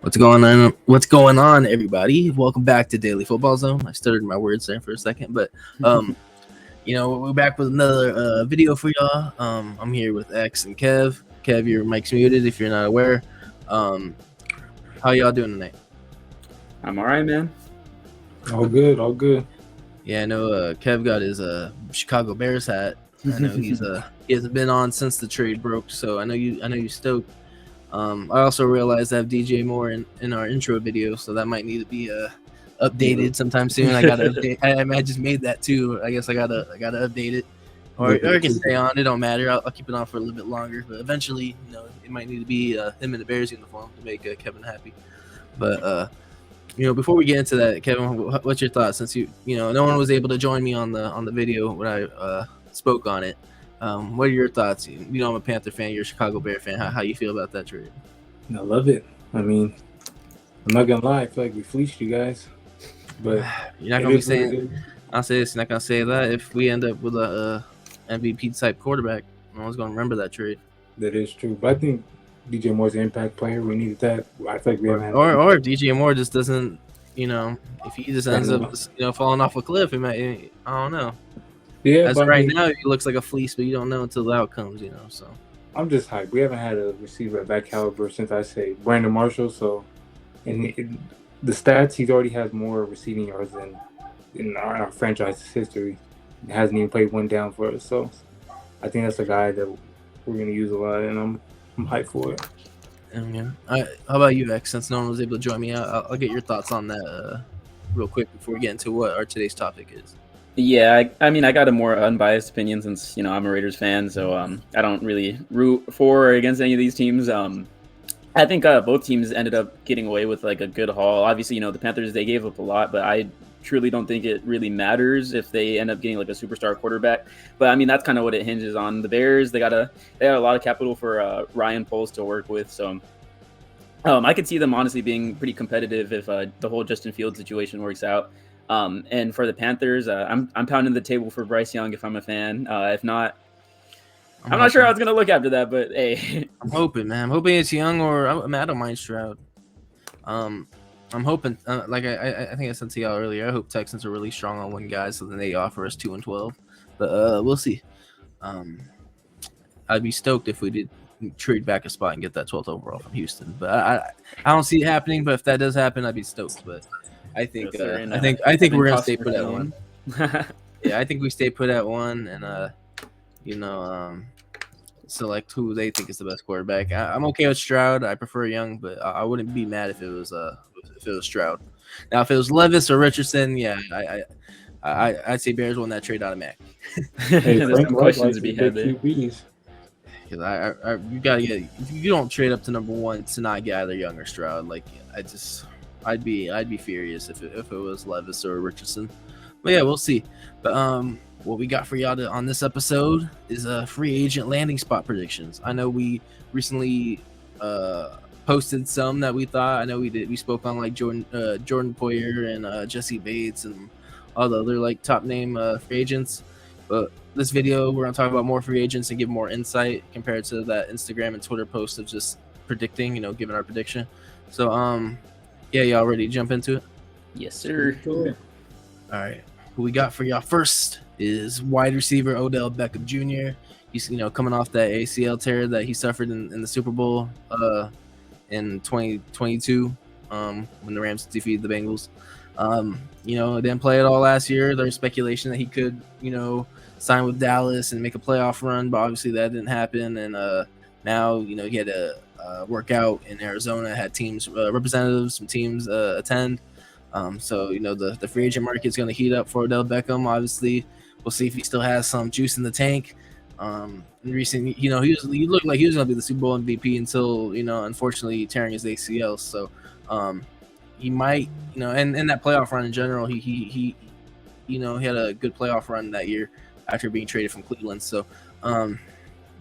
What's going on? What's going on, everybody? Welcome back to Daily Football Zone. I stuttered my words there for a second, but we're back with another video for y'all. I'm here with X and Kev. Kev, your mic's muted if you're not aware. How y'all doing tonight? I'm all right, man. All good, all good. Yeah, I know Kev got his Chicago Bears hat. I know he hasn't been on since the trade broke, so I know you stoked. I also realized I have DJ Moore in our intro video, so that might need to be updated sometime soon. I gotta update. I just made that too. I guess I gotta update it, or I can stay on. It don't matter. I'll keep it on for a little bit longer, but eventually, it might need to be him in the Bears uniform to make Kevin happy. But before we get into that, Kevin, what's your thoughts? Since no one was able to join me on the video when I spoke on it. What are your thoughts? I'm a Panther fan. You're a Chicago Bear fan. How you feel about that trade? I love it. I mean, I'm not gonna lie. I feel like we fleeced you guys, but you're not gonna be saying. I'll say this. You're not gonna say that if we end up with a MVP type quarterback. No one's gonna remember that trade. That is true, but I think DJ Moore's an impact player. We needed that. I feel like we haven't. Or if DJ Moore just doesn't, if he just ends up, falling off a cliff, it might. I don't know. Yeah, as of right now, he looks like a fleece, but you don't know until the outcomes, So I'm just hyped. We haven't had a receiver at that caliber since I say Brandon Marshall. So, and the stats, he already has more receiving yards than in our franchise history. He hasn't even played one down for us. So, I think that's a guy that we're going to use a lot, and I'm hyped for it. Yeah. How about you, X? Since no one was able to join me, I'll get your thoughts on that real quick before we get into what our today's topic is. Yeah, I mean, I got a more unbiased opinion since, I'm a Raiders fan, so I don't really root for or against any of these teams. I think both teams ended up getting away with, like, a good haul. Obviously, the Panthers, they gave up a lot, but I truly don't think it really matters if they end up getting, like, a superstar quarterback. But, I mean, that's kind of what it hinges on. The Bears, they had a lot of capital for Ryan Poles to work with, so I could see them honestly being pretty competitive if the whole Justin Fields situation works out. And for the Panthers, I'm pounding the table for Bryce Young if I'm a fan. If not, I'm not sure how it's going to look after that, but hey. I'm hoping, man. I'm hoping it's Young or I don't mind Stroud. I'm hoping, like I think I said to y'all earlier, I hope Texans are really strong on one guy, so then they offer us 2-12. But we'll see. I'd be stoked if we did trade back a spot and get that 12th overall from Houston. But I don't see it happening. But if that does happen, I'd be stoked. But I think I think we're gonna stay put at one. Yeah, I think we stay put at one, and select who they think is the best quarterback. I'm okay with Stroud. I prefer Young, but I wouldn't be mad if it was Stroud. Now, if it was Levis or Richardson, yeah, I'd say Bears won that trade automatic. Hey, there's some questions to be had there. Because you gotta get, if you don't trade up to number one to not get either Young or Stroud, like I'd be furious if it was Levis or Richardson. But yeah, we'll see. But what we got for y'all on this episode is free agent landing spot predictions. I know we recently posted some that we thought. I know we did. We spoke on like Jordan Poyer and Jesse Bates and all the other like top name free agents. But this video, we're gonna talk about more free agents and give more insight compared to that Instagram and Twitter post of just predicting, giving our prediction. So yeah, y'all ready to jump into it? Yes, sir. All right. Who we got for y'all first is wide receiver Odell Beckham Jr. He's coming off that ACL tear that he suffered in the Super Bowl in 2022 when the Rams defeated the Bengals. Didn't play at all last year. There's speculation that he could sign with Dallas and make a playoff run, but obviously that didn't happen. And now he had to work out in Arizona, had teams representatives, some teams attend. So the free agent market is going to heat up for Odell Beckham. Obviously, we'll see if he still has some juice in the tank. In recent, he looked like he was going to be the Super Bowl MVP until unfortunately tearing his ACL. So he might, and that playoff run in general, he had a good playoff run that year after being traded from Cleveland. So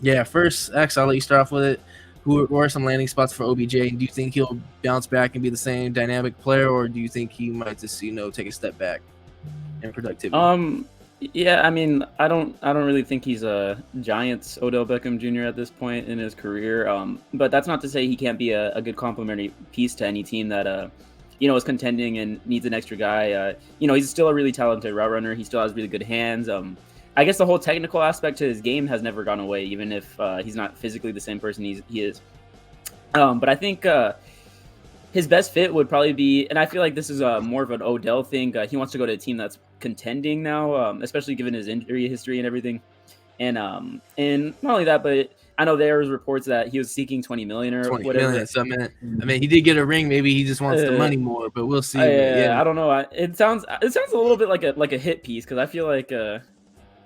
yeah, first X, I'll let you start off with it. Who are some landing spots for OBJ? And do you think he'll bounce back and be the same dynamic player, or do you think he might just take a step back in productivity? Yeah, I mean, I don't really think he's a Giants Odell Beckham Jr. at this point in his career. But that's not to say he can't be a good complementary piece to any team that is contending and needs an extra guy. He's still a really talented route runner. He still has really good hands. I guess the whole technical aspect to his game has never gone away, even if he's not physically the same person he is. But I think his best fit would probably be, and I feel like this is more of an Odell thing. He wants to go to a team that's contending now, especially given his injury history and everything. And not only that, but I know there was reports that he was seeking 20 million or 20 whatever. million. So I mean, he did get a ring. Maybe he just wants the money more, but we'll see. I don't know. It sounds a little bit like a hit piece because I feel like I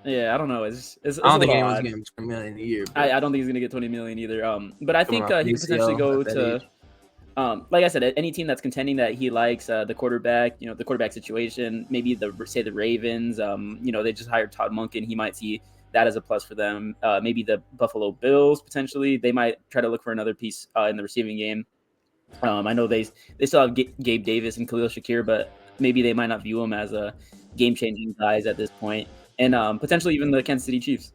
don't know. It's I don't think anyone's odd. getting 20 million a year. I don't think he's gonna get 20 million either. But I think he could potentially ACL go at that to. age. Like I said, any team that's contending that he likes, the quarterback, the quarterback situation, maybe the Ravens, they just hired Todd Monken. He might see that as a plus for them. Maybe the Buffalo Bills, potentially. They might try to look for another piece in the receiving game. I know they still have Gabe Davis and Khalil Shakir, but maybe they might not view him as a game-changing guys at this point. And potentially even the Kansas City Chiefs.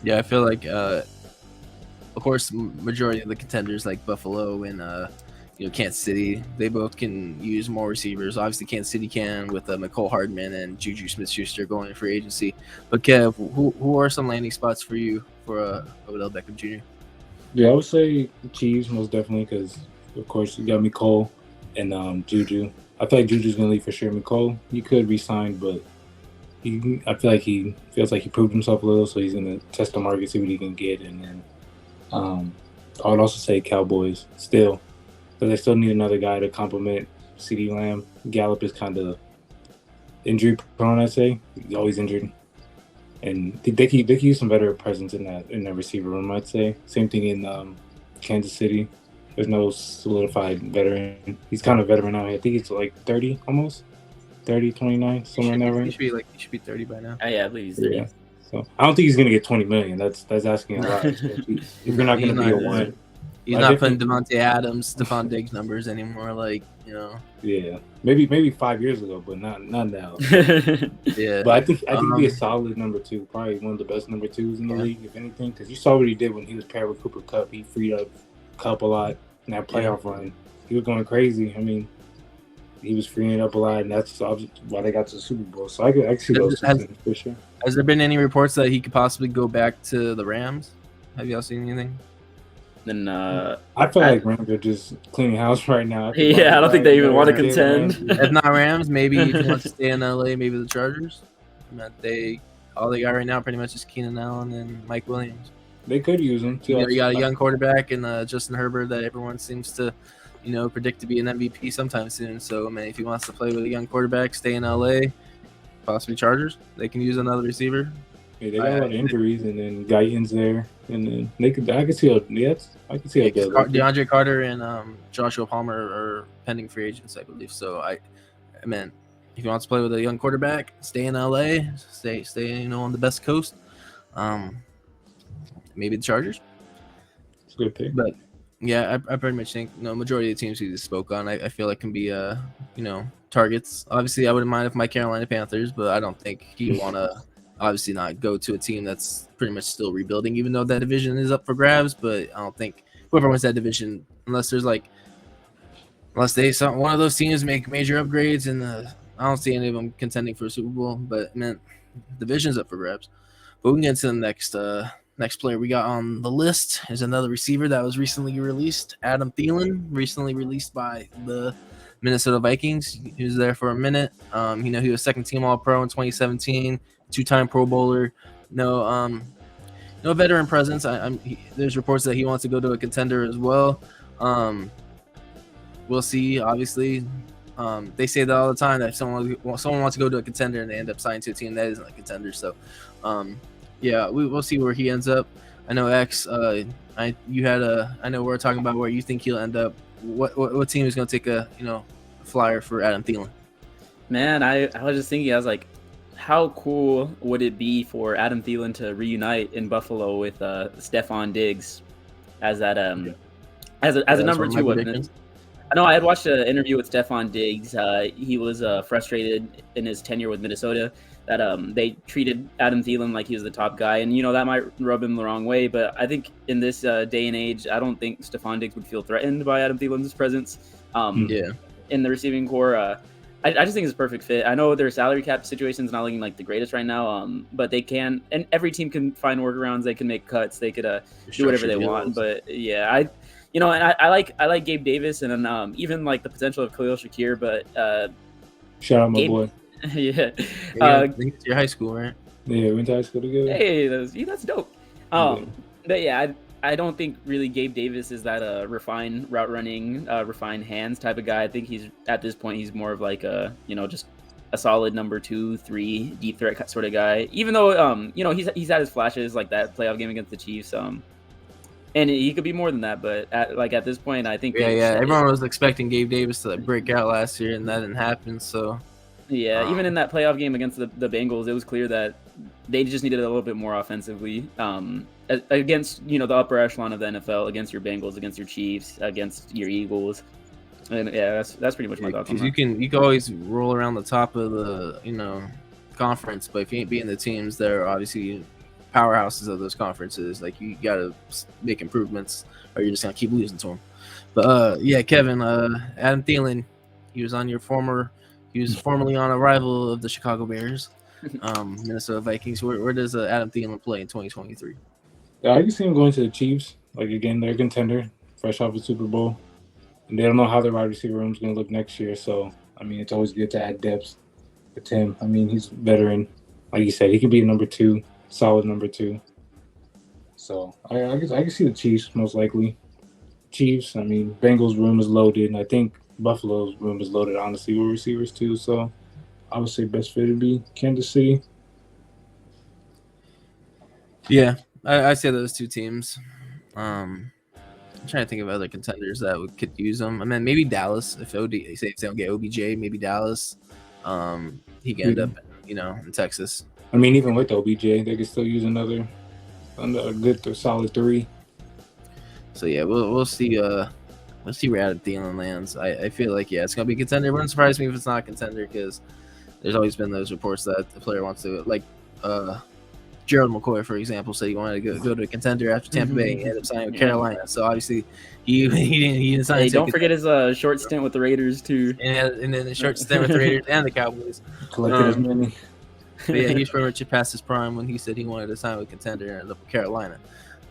Yeah, I feel like, of course, majority of the contenders like Buffalo and Kansas City, they both can use more receivers. Obviously, Kansas City can with McCole Hardman and Juju Smith-Schuster going in free agency. But Kev, who are some landing spots for you for Odell Beckham Jr.? Yeah, I would say Chiefs most definitely because, of course, you got McCole and Juju. I feel like Juju's gonna leave for sure. McCole, he could resign, but I feel like he feels like he proved himself a little, so he's gonna test the market, see what he can get, and then I would also say Cowboys still, but they still need another guy to complement CeeDee Lamb. Gallup is kind of injury prone, I'd say. He's always injured, and they could use some better presence in that receiver room, I'd say. Same thing in Kansas City. There's no solidified veteran. He's kind of veteran now. I think he's like 30 almost. 30, 29, somewhere in that range. He should be 30 by now. I believe he's 30. Yeah. So I don't think he's gonna get 20 million. That's asking a lot. If you're not gonna be a one. He's not putting Devontae Adams, Stephon Diggs numbers anymore. Yeah, maybe 5 years ago, but not now. Yeah. But I think he'd be a solid number two, probably one of the best number twos in the league, if anything, because you saw what he did when he was paired with Cooper Kupp. He freed up Kupp a lot in that playoff run. He was going crazy. I mean, he was freeing up a lot, and that's why they got to the Super Bowl. So I could see those two things for sure. Has there been any reports that he could possibly go back to the Rams? Have y'all seen anything? Then I feel like Rams are just cleaning house right now. I don't think they even want to contend. If not Rams, maybe if he wants to stay in LA, maybe the Chargers. All they got right now pretty much is Keenan Allen and Mike Williams. They could use him too. You got a young quarterback and Justin Herbert that everyone seems to, predict to be an MVP sometime soon. So, if he wants to play with a young quarterback, stay in LA, possibly Chargers, they can use another receiver. Yeah, they got a lot of injuries, and then Guyton's there, and then I could see DeAndre Carter and Joshua Palmer are pending free agents, I believe. So, if he wants to play with a young quarterback, stay in LA, stay on the best coast. Maybe the Chargers. It's a good pick. But yeah, I pretty much think majority of the teams he just spoke on, I feel like can be targets. Obviously, I wouldn't mind if my Carolina Panthers, but I don't think he'd want to obviously not go to a team that's pretty much still rebuilding, even though that division is up for grabs. But I don't think whoever wins that division, unless one of those teams make major upgrades, and I don't see any of them contending for a Super Bowl. But division's up for grabs. But we can get into the next player we got on the list is another receiver that was recently released, Adam Thielen, recently released by the Minnesota Vikings. He was there for a minute. He was second team All-Pro in 2017, two-time Pro Bowler. No veteran presence. There's reports that he wants to go to a contender as well. We'll see. Obviously, they say that all the time that someone wants to go to a contender and they end up signing to a team that isn't a contender. So, yeah, we'll see where he ends up. I know X. I know we're talking about where you think he'll end up. What team is going to take a flyer for Adam Thielen? Man, I was just thinking. I was like, how cool would it be for Adam Thielen to reunite in Buffalo with Stephon Diggs as that as a number two weapon? I know I had watched an interview with Stephon Diggs. He was frustrated in his tenure with Minnesota that they treated Adam Thielen like he was the top guy, and that might rub him the wrong way. But I think in this day and age, I don't think Stephon Diggs would feel threatened by Adam Thielen's presence. In the receiving core. I just think it's a perfect fit. I know their salary cap situation's not looking like the greatest right now, but they can, and every team can find workarounds. They can make cuts. They could do whatever they want. But yeah, I like Gabe Davis, and even like the potential of Khalil Shakir. But shout out my boy. Yeah, it's your high school, right? Yeah, we went to high school together. Hey, that's dope. But yeah, I don't think really Gabe Davis is that refined route running, refined hands type of guy. I think he's at this point he's more of like a just a solid number 2, 3 deep threat sort of guy. Even though he's had his flashes like that playoff game against the Chiefs. And he could be more than that, but at this point, I think everyone was expecting Gabe Davis to break out last year, and that didn't happen. So even in that playoff game against the Bengals, it was clear that they just needed a little bit more offensively. Against the upper echelon of the NFL, against your Bengals, against your Chiefs, against your Eagles, and that's pretty much my thoughts on that. You can always roll around the top of the conference, but if you ain't beating the teams that are obviously powerhouses of those conferences, like you gotta make improvements, or you're just gonna keep losing to them. But Kevin, Adam Thielen, he was formerly on a rival of the Chicago Bears, Minnesota Vikings. Where does Adam Thielen play in 2023? Yeah, I can see him going to the Chiefs. Like, again, they're a contender, fresh off a Super Bowl. And they don't know how the wide receiver room is going to look next year. So, I mean, it's always good to add depth with him. I mean, he's a veteran. Like you said, he could be a number 2, solid number 2. So, I can see the Chiefs most likely. Chiefs, I mean, Bengals' room is loaded. And I think Buffalo's room is loaded, honestly, with receivers too. So, I would say best fit would be Kansas City. Yeah. I say those two teams. I'm trying to think of other contenders that could use them. I mean, maybe Dallas. If they don't get OBJ, maybe Dallas. He can end up, in Texas. I mean, even with OBJ, they could still use another a good or solid 3. So yeah, we'll see. We'll see where Adam Thielen lands. I feel like it's gonna be a contender. It wouldn't surprise me if it's not a contender because there's always been those reports that the player wants to Gerald McCoy, for example, said he wanted to go to a contender after Tampa Bay. He ended up signing with Carolina. So obviously, he didn't sign. Hey, don't forget his short stint with the Raiders too. And then the short stint with the Raiders and the Cowboys. Collected his money. But yeah, he's pretty much past his prime when he said he wanted to sign with a contender and end up with Carolina.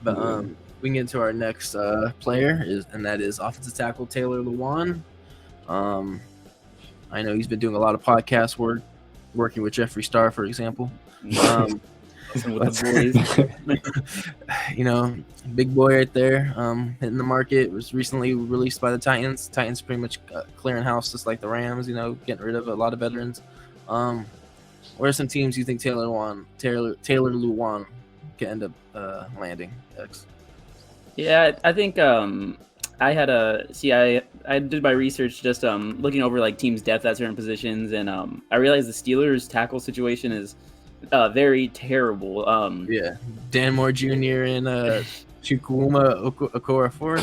But we can get into our next player, and that is offensive tackle Taylor Lewan. I know he's been doing a lot of podcast work, working with Jeffree Star, for example. With the boys. Big boy right there, hitting the market. Was recently released by the Titans. Titans pretty much clearing house just like the Rams, getting rid of a lot of veterans. What are some teams you think Taylor Lewan can end up landing? X? Yeah, I think I did my research just looking over like teams' depth at certain positions, and I realized the Steelers' tackle situation is very terrible. Dan Moore Jr. and Chukwuma Okorafor.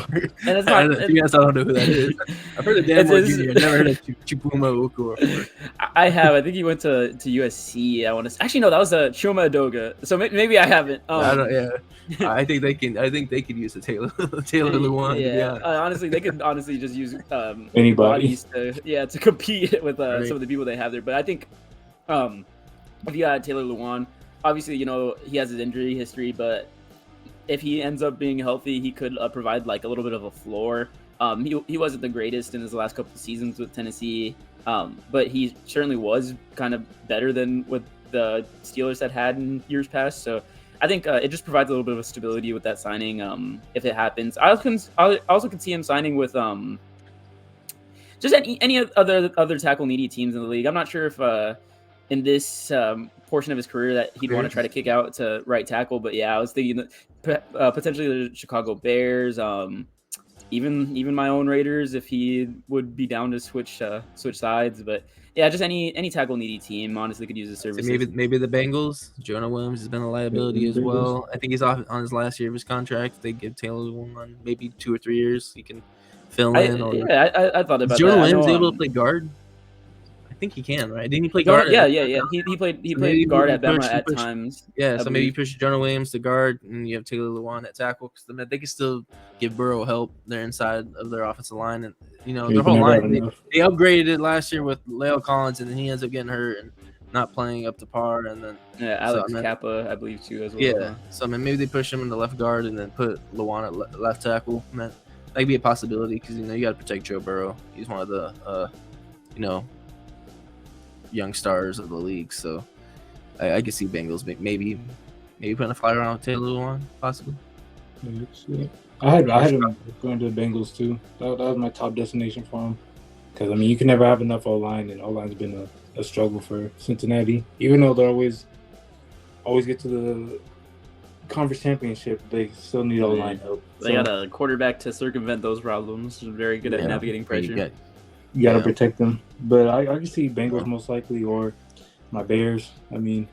And it's not. You guys don't know who that is. I've heard of Dan Moore Jr. Never heard of Chukwuma Okorafor. I have. I think he went to USC. I want to. Actually, no, that was Chuma Edoga. So maybe I haven't. I don't. Yeah. I think they can. I think they could use the Taylor Lewan. Yeah. Honestly, they could just use anybody bodies to compete with some of the people they have there. But I think if you got Taylor Lewan, obviously he has his injury history, but if he ends up being healthy, he could provide like a little bit of a floor. He wasn't the greatest in his last couple of seasons with Tennessee, but he certainly was kind of better than what the Steelers had in years past. So I think it just provides a little bit of stability with that signing if it happens. I also can see him signing with just any other tackle needy teams in the league. I'm not sure if in this portion of his career that he'd want to try to kick out to right tackle, but yeah, I was thinking that potentially the Chicago Bears, even my own Raiders, if he would be down to switch sides. But yeah, just any tackle needy team honestly could use his services. So maybe the Bengals. Jonah Williams has been a liability as well. I think he's off on his last year of his contract. They give Taylor one maybe 2 or 3 years. He can fill in? Or I thought is about Jonah that. Williams able to play guard? I think he can, right? Didn't he play guard? Yeah. He Maybe played guard you at Bama push- you at push- times. Yeah, I so maybe you believe. push Jonah Williams to guard, and you have Taylor Lewan at tackle, because they can still give Burrow help. They're inside of their offensive line, and You their whole can never have line. enough. They upgraded it last year with Leo Collins, and then he ends up getting hurt and not playing up to par. And then Yeah, Alex I mean- Kappa, I believe too as well. yeah, so I mean, maybe they push him into left guard and then put Lewan at left tackle. And that could be a possibility, because you got to protect Joe Burrow. He's one of the young stars of the league. So I could see Bengals maybe putting a flyer around with Taylor Lewan, possibly. Yeah. I had him going to the Bengals too. That was my top destination for him. Because I mean, you can never have enough O-line, and O-line's been a struggle for Cincinnati. Even though they always get to the conference championship, they still need O-line help. They got a quarterback to circumvent those problems. Very good at navigating pressure. You got to protect them. But I can see Bengals most likely, or my Bears. I mean,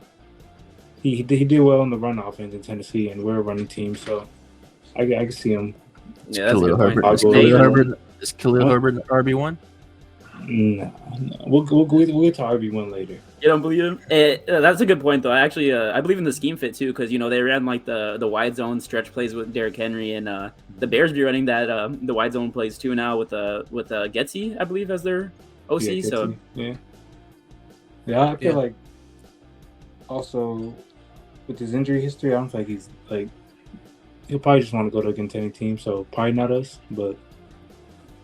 he did well in the run offense in Tennessee, and we're a running team, so I can see him. Yeah, that's a good point. I'll go with Is Khalil Herbert RB1? No. We'll get to RB1 later. You don't believe him? That's a good point, though. I actually, I believe in the scheme fit too, because they ran like the wide zone stretch plays with Derrick Henry, and the Bears be running that the wide zone plays too now with Getsy, I believe, as their OC. Yeah, So yeah, I feel like also with his injury history, I don't think he's like he'll probably just want to go to a contending team. So probably not us, but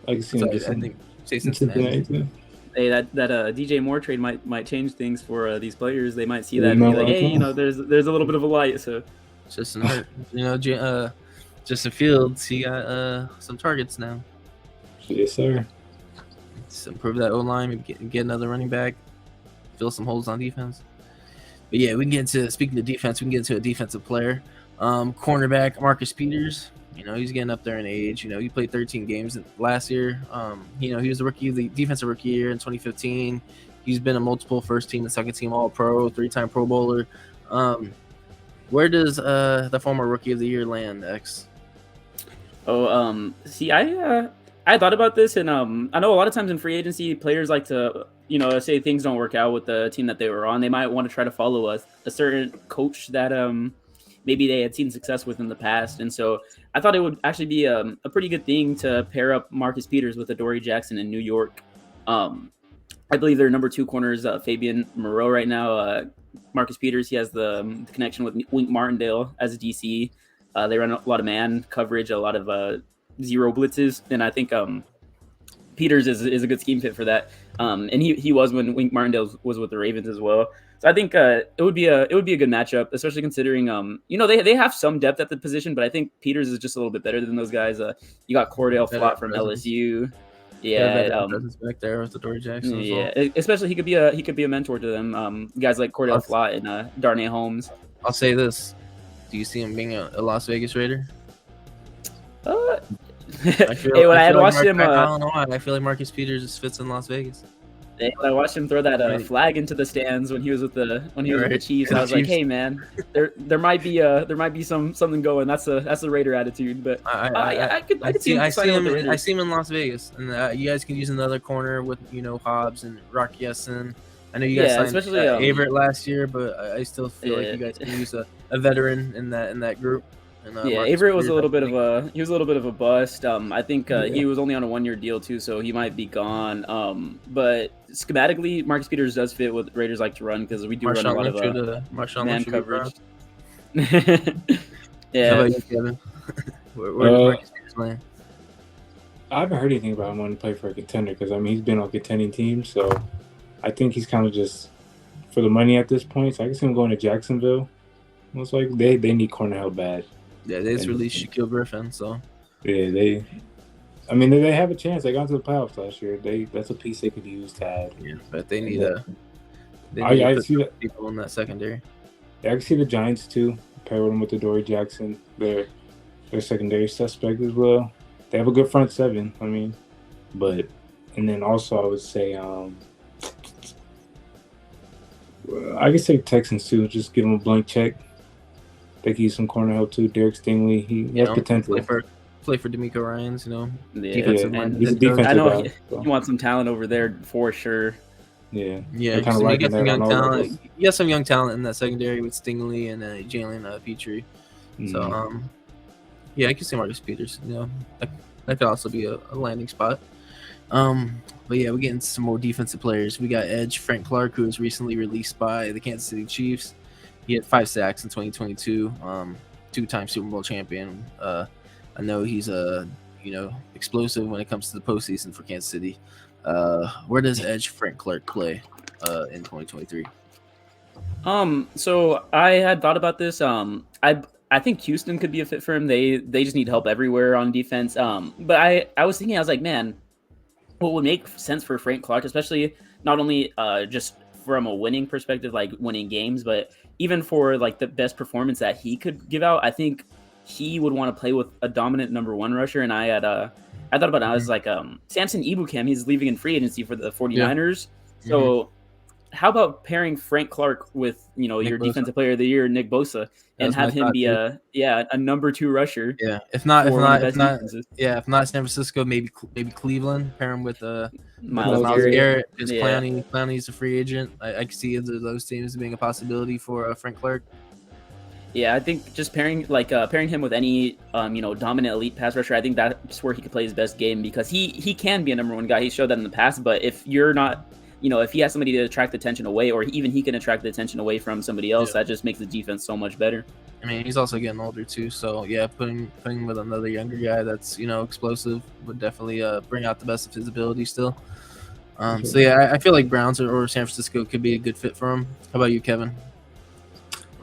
I can see him. I think say Cincinnati. Cincinnati. hey, that DJ Moore trade might change things for these players. They might see that and No, be like, hey, okay. there's a little bit of a light. So Justin Hurt. Justin Fields, he got some targets now. Yes, sir. Just improve that O-line, maybe get another running back, fill some holes on defense. But yeah, we can get into, speaking of defense, we can get into a defensive player. Cornerback Marcus Peters. He's getting up there in age. He played 13 games last year. He was the defensive rookie year in 2015. He's been a multiple first team and second team All-Pro, 3-time Pro Bowler. Where does the former rookie of the year land, X? See, I thought about this, and I know a lot of times in free agency, players like to, say things don't work out with the team that they were on. They might want to try to follow a certain coach that maybe they had seen success with in the past. And so I thought it would actually be a pretty good thing to pair up Marcus Peters with Adoree Jackson in New York. I believe their number 2 corners, Fabian Moreau right now. Marcus Peters, he has the connection with Wink Martindale as a DC. They run a lot of man coverage, a lot of zero blitzes, and I think Peters is a good scheme fit for that. And he was when Wink Martindale was with the Ravens as well. So I think it would be a good matchup, especially considering they have some depth at the position, but I think Peters is just a little bit better than those guys. You got Cordell Flott from LSU. Yeah, back there with Adoree Jackson. Yeah, especially he could be a mentor to them. Guys like Cordell Flott and Darnay Holmes. I'll say this: do you see him being a Las Vegas Raider? I feel like Marcus Peters just fits in Las Vegas. When I watched him throw that flag into the stands when he was with the Chiefs, I was like, "Hey, man, there might be something going." That's the Raider attitude, but I could see him in Las Vegas, and you guys can use another corner with Hobbs and Rock Yessen. I know you guys signed especially Averett last year, but I still feel like you guys can use a veteran in that group. And, Averett was a little bit of a bust. I think he was only on a 1-year deal too, so he might be gone. But schematically, Marcus Peters does fit what Raiders like to run, because we do run a lot of man coverage. Yeah. How about you, Kevin? Where does Marcus Peters land? I haven't heard anything about him wanting to play for a contender, because he's been on contending teams, so I think he's kind of just for the money at this point. So I can see him going to Jacksonville. Most likely, they need corner help bad. Yeah, they just released Shaquille Griffin, so yeah, they have a chance. They got to the playoffs last year. That's a piece they could use to add. Yeah, but they need I see that people in that secondary. I can see the Giants too. Pair with them with Adoree Jackson. Their secondary suspect as well. They have a good front seven. And then also I would say I could say Texans too. Just give them a blank check. They could use some corner help too. Derek Stingley, he has potential. play for D'Amico Ryans, you know. Yeah, Defensive Yeah, mind. and he's a head coach. defensive I know guy. you So, want some talent over there for sure. yeah, Yeah, they're kind of you lacking got some that on young all talent. levels. You got some young talent in that secondary with Stingley and Jalen Petrie. So, Mhm. yeah, I can see Marcus Peters. You know, that could also be a landing spot. But yeah, we get into some more defensive players. We got edge Frank Clark, who was recently released by the Kansas City Chiefs. He had 5 sacks in 2022. 2-time Super Bowl champion. I know he's explosive when it comes to the postseason for Kansas City. Where does edge Frank Clark play in 2023? So I had thought about this. I think Houston could be a fit for him. They just need help everywhere on defense. But I was thinking, I was like, man, what would make sense for Frank Clark, especially not only just from a winning perspective, like winning games, but even for like the best performance that he could give out. I think he would want to play with a dominant number 1 rusher. And I thought about it. I was like, Samson Ibukam, he's leaving in free agency for the 49ers. So how about pairing Frank Clark with, you know, Nick your Bosa. defensive player of the year, Nick Bosa, and was my have him thought, be too. a number 2 rusher? Yeah, if not for one of the best defenses. San Francisco, maybe Cleveland. Pair him with Miles Myles Garrett. Because Yeah. Clowney's a free agent. I can see either of those teams being a possibility for Frank Clark. Yeah, I think just pairing him with any dominant elite pass rusher, I think that's where he could play his best game, because he can be a number 1 guy. He showed that in the past. But if you're not, if he has somebody to attract attention away, or even he can attract the attention away from somebody else, that just makes the defense so much better. I mean, he's also getting older too, so yeah, putting him with another younger guy that's explosive would definitely bring out the best of his ability still. So yeah, I feel like Browns or San Francisco could be a good fit for him. How about you, Kevin?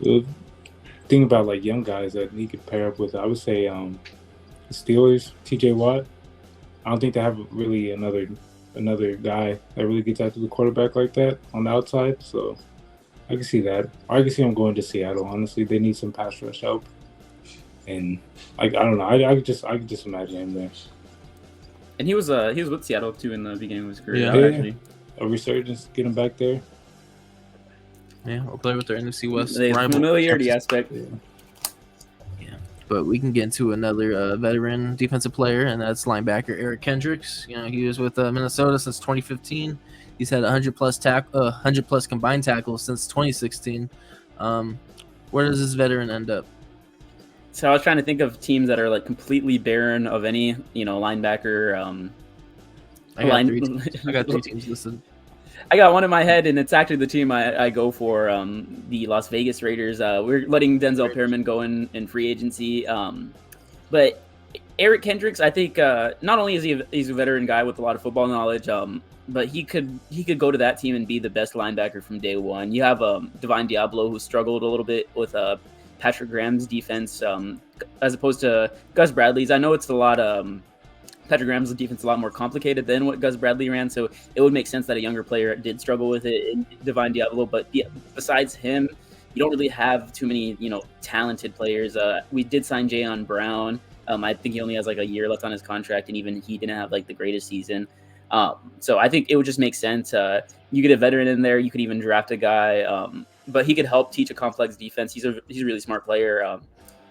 The thing about like young guys that he could pair up with, I would say the Steelers, TJ Watt. I don't think they have really another guy that really gets after the quarterback like that on the outside. So I can see that. I can see him going to Seattle. Honestly, they need some pass rush help, and I don't know. I could just imagine him there. And he was with Seattle too in the beginning of his career. Yeah. Actually, A resurgence, get him back there. Yeah, we'll play with their NFC West the rival. familiarity aspect. But we can get into another veteran defensive player, and that's linebacker Eric Kendricks. He was with Minnesota since 2015. He's had 100 plus combined tackles since 2016. Where does this veteran end up? So I was trying to think of teams that are like completely barren of any, linebacker. I got 3 teams listed. I got one in my head, and it's actually the team I go for, the Las Vegas Raiders. We're letting Denzel Perryman go in free agency. But Eric Kendricks, I think not only is he's a veteran guy with a lot of football knowledge, but he could go to that team and be the best linebacker from day one. You have Divine Diablo, who struggled a little bit with Patrick Graham's defense, as opposed to Gus Bradley's. I know it's a lot Patrick Graham's defense is a lot more complicated than what Gus Bradley ran, so it would make sense that a younger player did struggle with it in Divine Diablo. But besides him, you don't really have too many, talented players. We did sign Jayon Brown. I think he only has like a year left on his contract, and even he didn't have like the greatest season. So I think it would just make sense. You get a veteran in there. You could even draft a guy, but he could help teach a complex defense. He's a really smart player.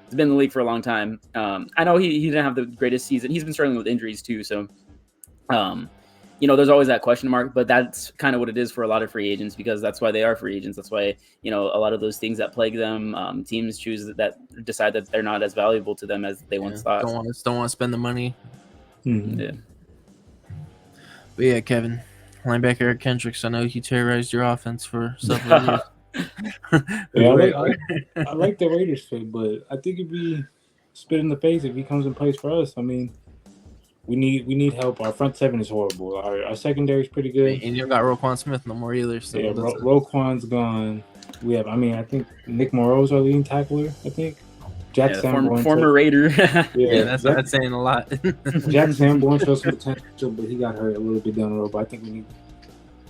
He's been in the league for a long time. I know he didn't have the greatest season. He's been struggling with injuries too. So, there's always that question mark, but that's kind of what it is for a lot of free agents, because that's why they are free agents. That's why, a lot of those things that plague them, teams decide that they're not as valuable to them as they once thought. Don't want to spend the money. Mm-hmm. Yeah. But yeah, Kevin, linebacker Eric Kendricks. I know he terrorized your offense for several years. Yeah, I like the Raiders fit, but I think it'd be spit in the face if he comes and plays for us. I mean, we need help. Our front seven is horrible. Our secondary is pretty good. And you got Roquan Smith no more either. So yeah, Roquan's gone. We have. I think Nick Moreau's our leading tackler. I think Jack Sanborn, former Raider. yeah, that's saying a lot. Jack Sanborn shows some potential, but he got hurt a little bit down the road. But I think we need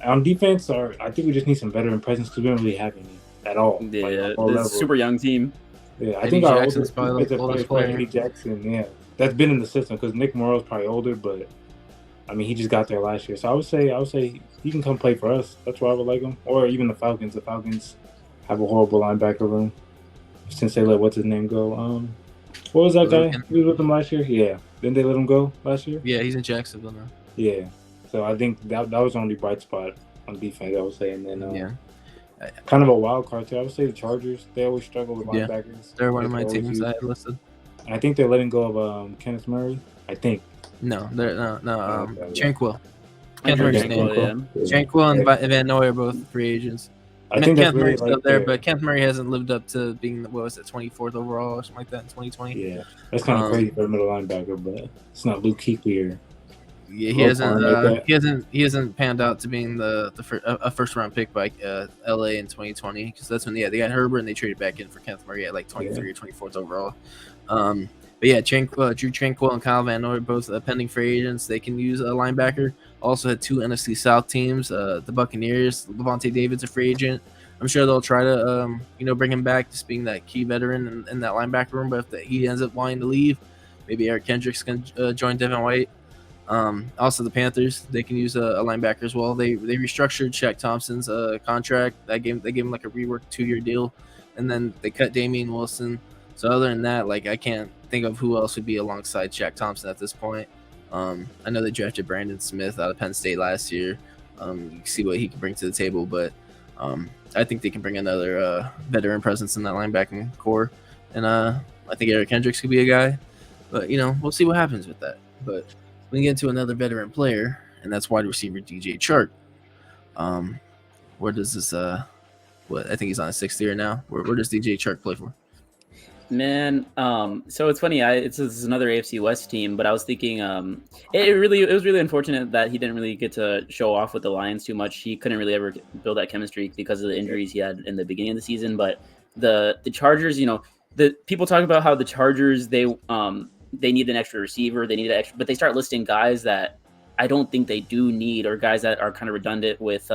on defense. I think we just need some veteran presence, because we don't really have any at all. Yeah, all it's a super young team. Yeah, I Eddie think our Jackson's probably the oldest player. Eddie Jackson, yeah, that's been in the system, because Nick Morrow's probably older, but I mean he just got there last year. So I would say he can come play for us. That's why I would like him, or even the Falcons. The Falcons have a horrible linebacker room since they let what's his name go. What was that guy? He was with them last year. Yeah, Didn't they let him go last year? Yeah, he's in Jacksonville now. Yeah. So I think that was the only bright spot on defense, I would say. And then Yeah. kind of a wild card too. I would say the Chargers. They always struggle with Yeah. linebackers. They're one of my always teams use- I had listed. And I think they're letting go of Kenneth Murray. I think. No, they're no. Okay. Tranquil. I Kenneth heard Murray's Tranquil, name. yeah. Tranquil and Van Noy are both free agents. I think that's Kenneth really Murray's still like there, their- but Kenneth Murray hasn't lived up to being 24th overall or something like that in 2020. Yeah, that's kind of crazy for a middle linebacker, but it's not Luke Kuechly or Yeah, he Or hasn't. something like that. He hasn't panned out to being a first round pick by LA in 2020 because that's when they got Herbert and they traded back in for Kenneth Murray at like 23 or 24th overall. But yeah, Drew Tranquil and Kyle Van Noy are both pending free agents. They can use a linebacker. Also had 2 NFC South teams. The Buccaneers, Levante David's a free agent. I'm sure they'll try to bring him back, just being that key veteran in that linebacker room. But if he ends up wanting to leave, maybe Eric Kendricks can join Devin White. Also the Panthers, they can use a linebacker as well. They restructured Shaq Thompson's contract. They gave him like a reworked 2-year deal, and then they cut Damian Wilson. So other than that, like I can't think of who else would be alongside Shaq Thompson at this point. I know they drafted Brandon Smith out of Penn State last year. You can see what he can bring to the table, but I think they can bring another veteran presence in that linebacking core, and I think Eric Kendricks could be a guy. But we'll see what happens with that. But we get into another veteran player, and that's wide receiver DJ Chark. Where does this I think he's on his 6th year now. Where does DJ Chark play for? Man, so it's funny. This is another AFC West team, but I was thinking, it was really unfortunate that he didn't really get to show off with the Lions too much. He couldn't really ever build that chemistry because of the injuries he had in the beginning of the season. But the Chargers, the people talk about how the Chargers they need an extra receiver, but they start listing guys that I don't think they do need, or guys that are kind of redundant with,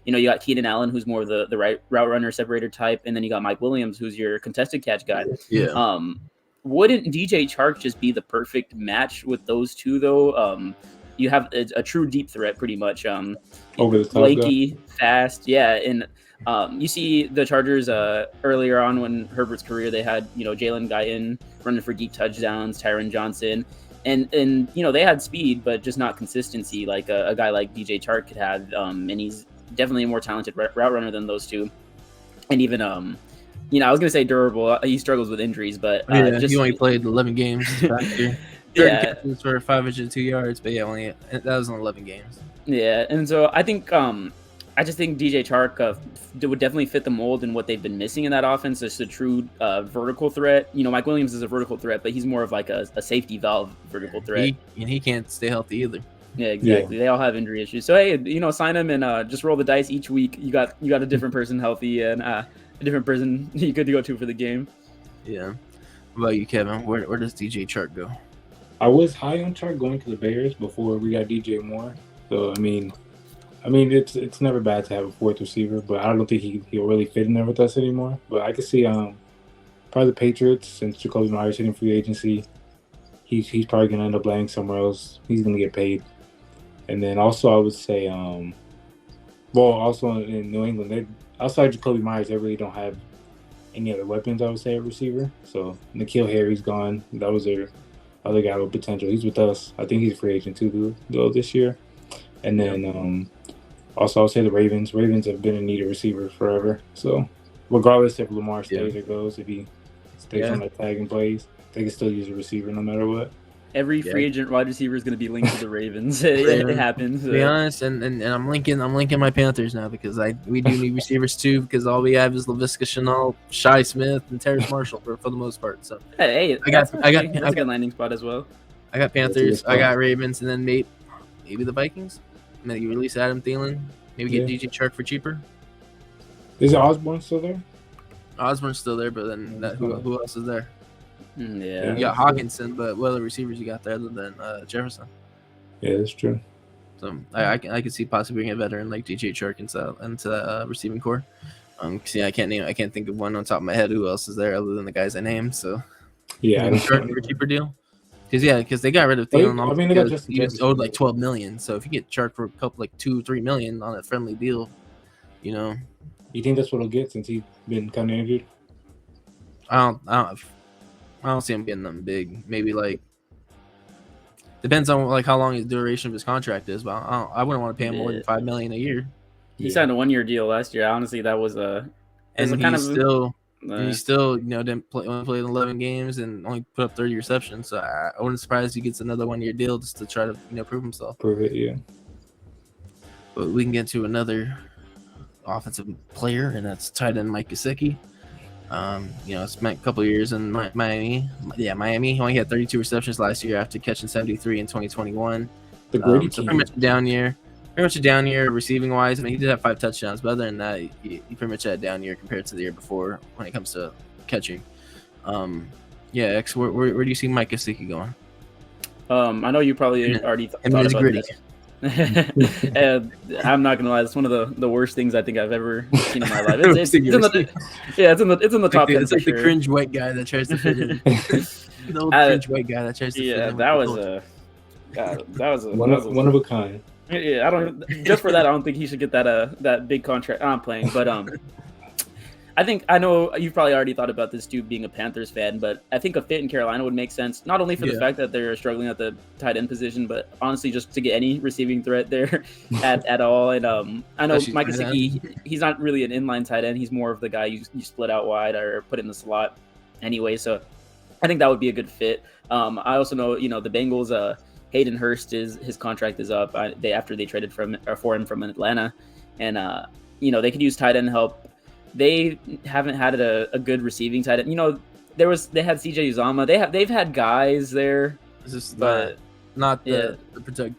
you got Keenan Allen, who's more of the right route runner separator type. And then you got Mike Williams, who's your contested catch guy. Yeah. Wouldn't DJ Chark just be the perfect match with those two though? You have a true deep threat pretty much. over the top Lanky, fast. Yeah. And you see the Chargers earlier on when Herbert's career, they had, Jalen Guyton running for deep touchdowns, Tyron Johnson. And they had speed, but just not consistency like a guy like DJ Chark could have. And he's definitely a more talented route runner than those two. And even, I was going to say durable. He struggles with injuries, but he only played 11 games last year. Yeah. For 502 yards, but yeah, that was in 11 games. Yeah, and so I think I just think DJ Chark would definitely fit the mold in what they've been missing in that offense. Just a true vertical threat. Mike Williams is a vertical threat, but he's more of like a safety valve vertical threat. He can't stay healthy either. Yeah, exactly. Yeah. They all have injury issues. So hey, sign him and just roll the dice each week. You got a different person healthy and a different person you good to go to for the game. Yeah. What about you, Kevin? Where does DJ Chark go? I was high on Chark going to the Bears before we got DJ Moore. So I mean, it's never bad to have a 4th receiver, but I don't think he'll really fit in there with us anymore. But I could see probably the Patriots, since Jacoby Myers hitting free agency, he's probably gonna end up landing somewhere else. He's gonna get paid. And then also I would say, also in New England, outside Jacoby Myers, they really don't have any other weapons. I would say at receiver. So N'Keal Harry's gone. That was their other guy with potential. He's with us. I think he's a free agent too, though, this year. And then also I'll say the Ravens. Ravens have been in need of receiver forever. So regardless if Lamar stays or goes, if he stays on that tag and plays, they can still use a receiver no matter what. Every free agent wide receiver is going to be linked to the Ravens. It happens. To be honest, and I'm linking my Panthers now because we do need receivers too because all we have is Laviska Shenault, Shai Smith, and Terrace Marshall for the most part. So hey, that's a good landing spot as well. I got Panthers, I got Ravens, and then maybe the Vikings. Maybe you release Adam Thielen. Maybe get DJ Chark for cheaper. Is Osborne still there? Osborne's still there, but then who else is there? Yeah, You got Hawkinson, but what other receivers you got there other than Jefferson? Yeah, that's true. So I could see possibly bringing a veteran like DJ Chark into that receiving core. I can't think of one on top of my head who else is there other than the guys I named. So Chark for a cheaper deal. Because they got rid of Thielen. They got Justin he was Jefferson. owed like $12 million. So if you get Chark for a couple like $2-3 million on a friendly deal, You think that's what he'll get since he's been kind of injured? I don't see him getting them big. Maybe like Depends on like how long the duration of his contract is, but I wouldn't want to pay him more than $5 million a year. He signed a 1-year deal last year. Honestly, that was and kind he's of still you know didn't play only played 11 games and only put up 30 receptions. So I wouldn't surprise if he gets another 1-year deal just to try to prove himself. Prove it, yeah. But we can get to another offensive player, and that's tight end Mike Gesicki. Spent a couple of years in Miami. Yeah, Miami. He only had 32 receptions last year after catching 73 in 2021. The Grady so pretty much a down year. Pretty much a down year receiving wise. I mean, he did have 5 touchdowns, but other than that, he pretty much had a down year compared to the year before when it comes to catching. X, where do you see Mike Gesicki going? I know you probably already thought about Gritty. this. And I'm not gonna lie, it's one of the worst things I think I've ever seen in my life. It's in the top 10. It's like the cringe white guy that tries to fit in. The old cringe white guy that tries to fit in. That was one of a kind. Yeah, I don't just for that. I don't think he should get that big contract. I'm playing, but I know you've probably already thought about this dude being a Panthers fan, but I think a fit in Carolina would make sense. Not only for the fact that they're struggling at the tight end position, but honestly just to get any receiving threat there at all. And I know Mike Gesicki, he's not really an inline tight end. He's more of the guy you split out wide or put in the slot anyway. So I think that would be a good fit. I also know the Bengals. Hayden Hurst his contract is up. After they traded for him from Atlanta, and they could use tight end help. They haven't had a good receiving tight end. They had CJ Uzomah. They've had guys there. It's just not the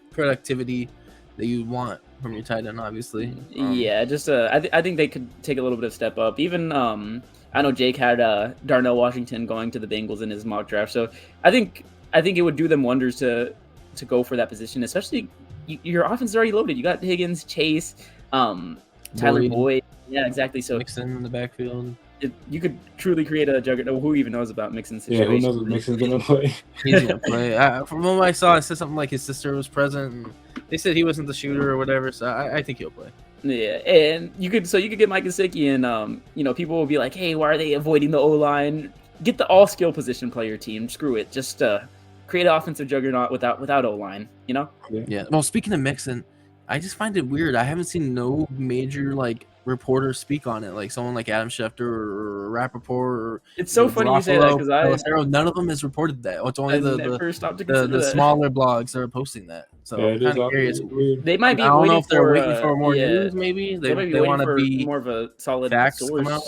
productivity that you want from your tight end, obviously. I think they could take a little bit of step up. Even I know Jake had Darnell Washington going to the Bengals in his mock draft, so I think it would do them wonders to go for that position, especially your offense is already loaded. You got Higgins, Chase, Tyler Boyd. Yeah, exactly. So Mixon in the backfield. You could truly create a juggernaut. Who even knows about Mixon's situation? Yeah, who knows what Mixon's gonna play? He's gonna play. From what I saw, it said something like his sister was present, and they said he wasn't the shooter or whatever. So I think he'll play. Yeah, and you could get Mike Gesicki, and people will be like, hey, why are they avoiding the O line? Get the all skill position player team. Screw it. Just create an offensive juggernaut without O line. Yeah. Well, speaking of Mixon, I just find it weird. I haven't seen no major reporters speak on it, like someone like Adam Schefter or Rappaport. Or, it's so funny you say that because none of them has reported that. It's only the that. smaller blogs that are posting that. So I'm kind of curious. They might be. I don't know if they're waiting for more news. Maybe they want to be more of a solid facts source. Come out.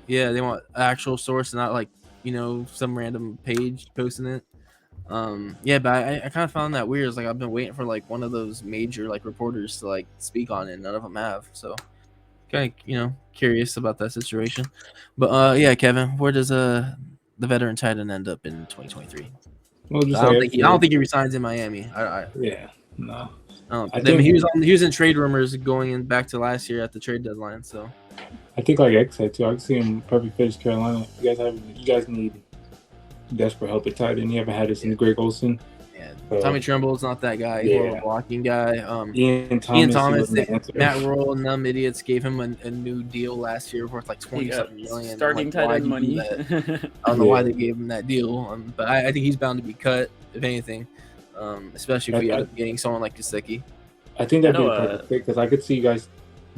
Yeah, they want actual source, not some random page posting it. But I kind of found that weird. It's like I've been waiting for one of those major reporters to speak on it. And none of them have. So kind of curious about that situation. But Kevin, where does the veteran tight end end up in 2023? Well, I don't think he resigns in Miami. No. I mean, he was in trade rumors going back to last year at the trade deadline. So I think X said too. I can see him perfect fit as Carolina. You guys need desperate help at tight end. You haven't had it since Greg Olsen. Yeah, Tommy Tremble's not that guy. He's more of a blocking guy. Ian Thomas, Matt Rule, and them idiots gave him a new deal last year worth 20-something million. Starting tight end money. I don't know why they gave him that deal, but I think he's bound to be cut, if anything, especially if we end up getting someone like Gesicki. I think that'd be a perfect pick because I could see you guys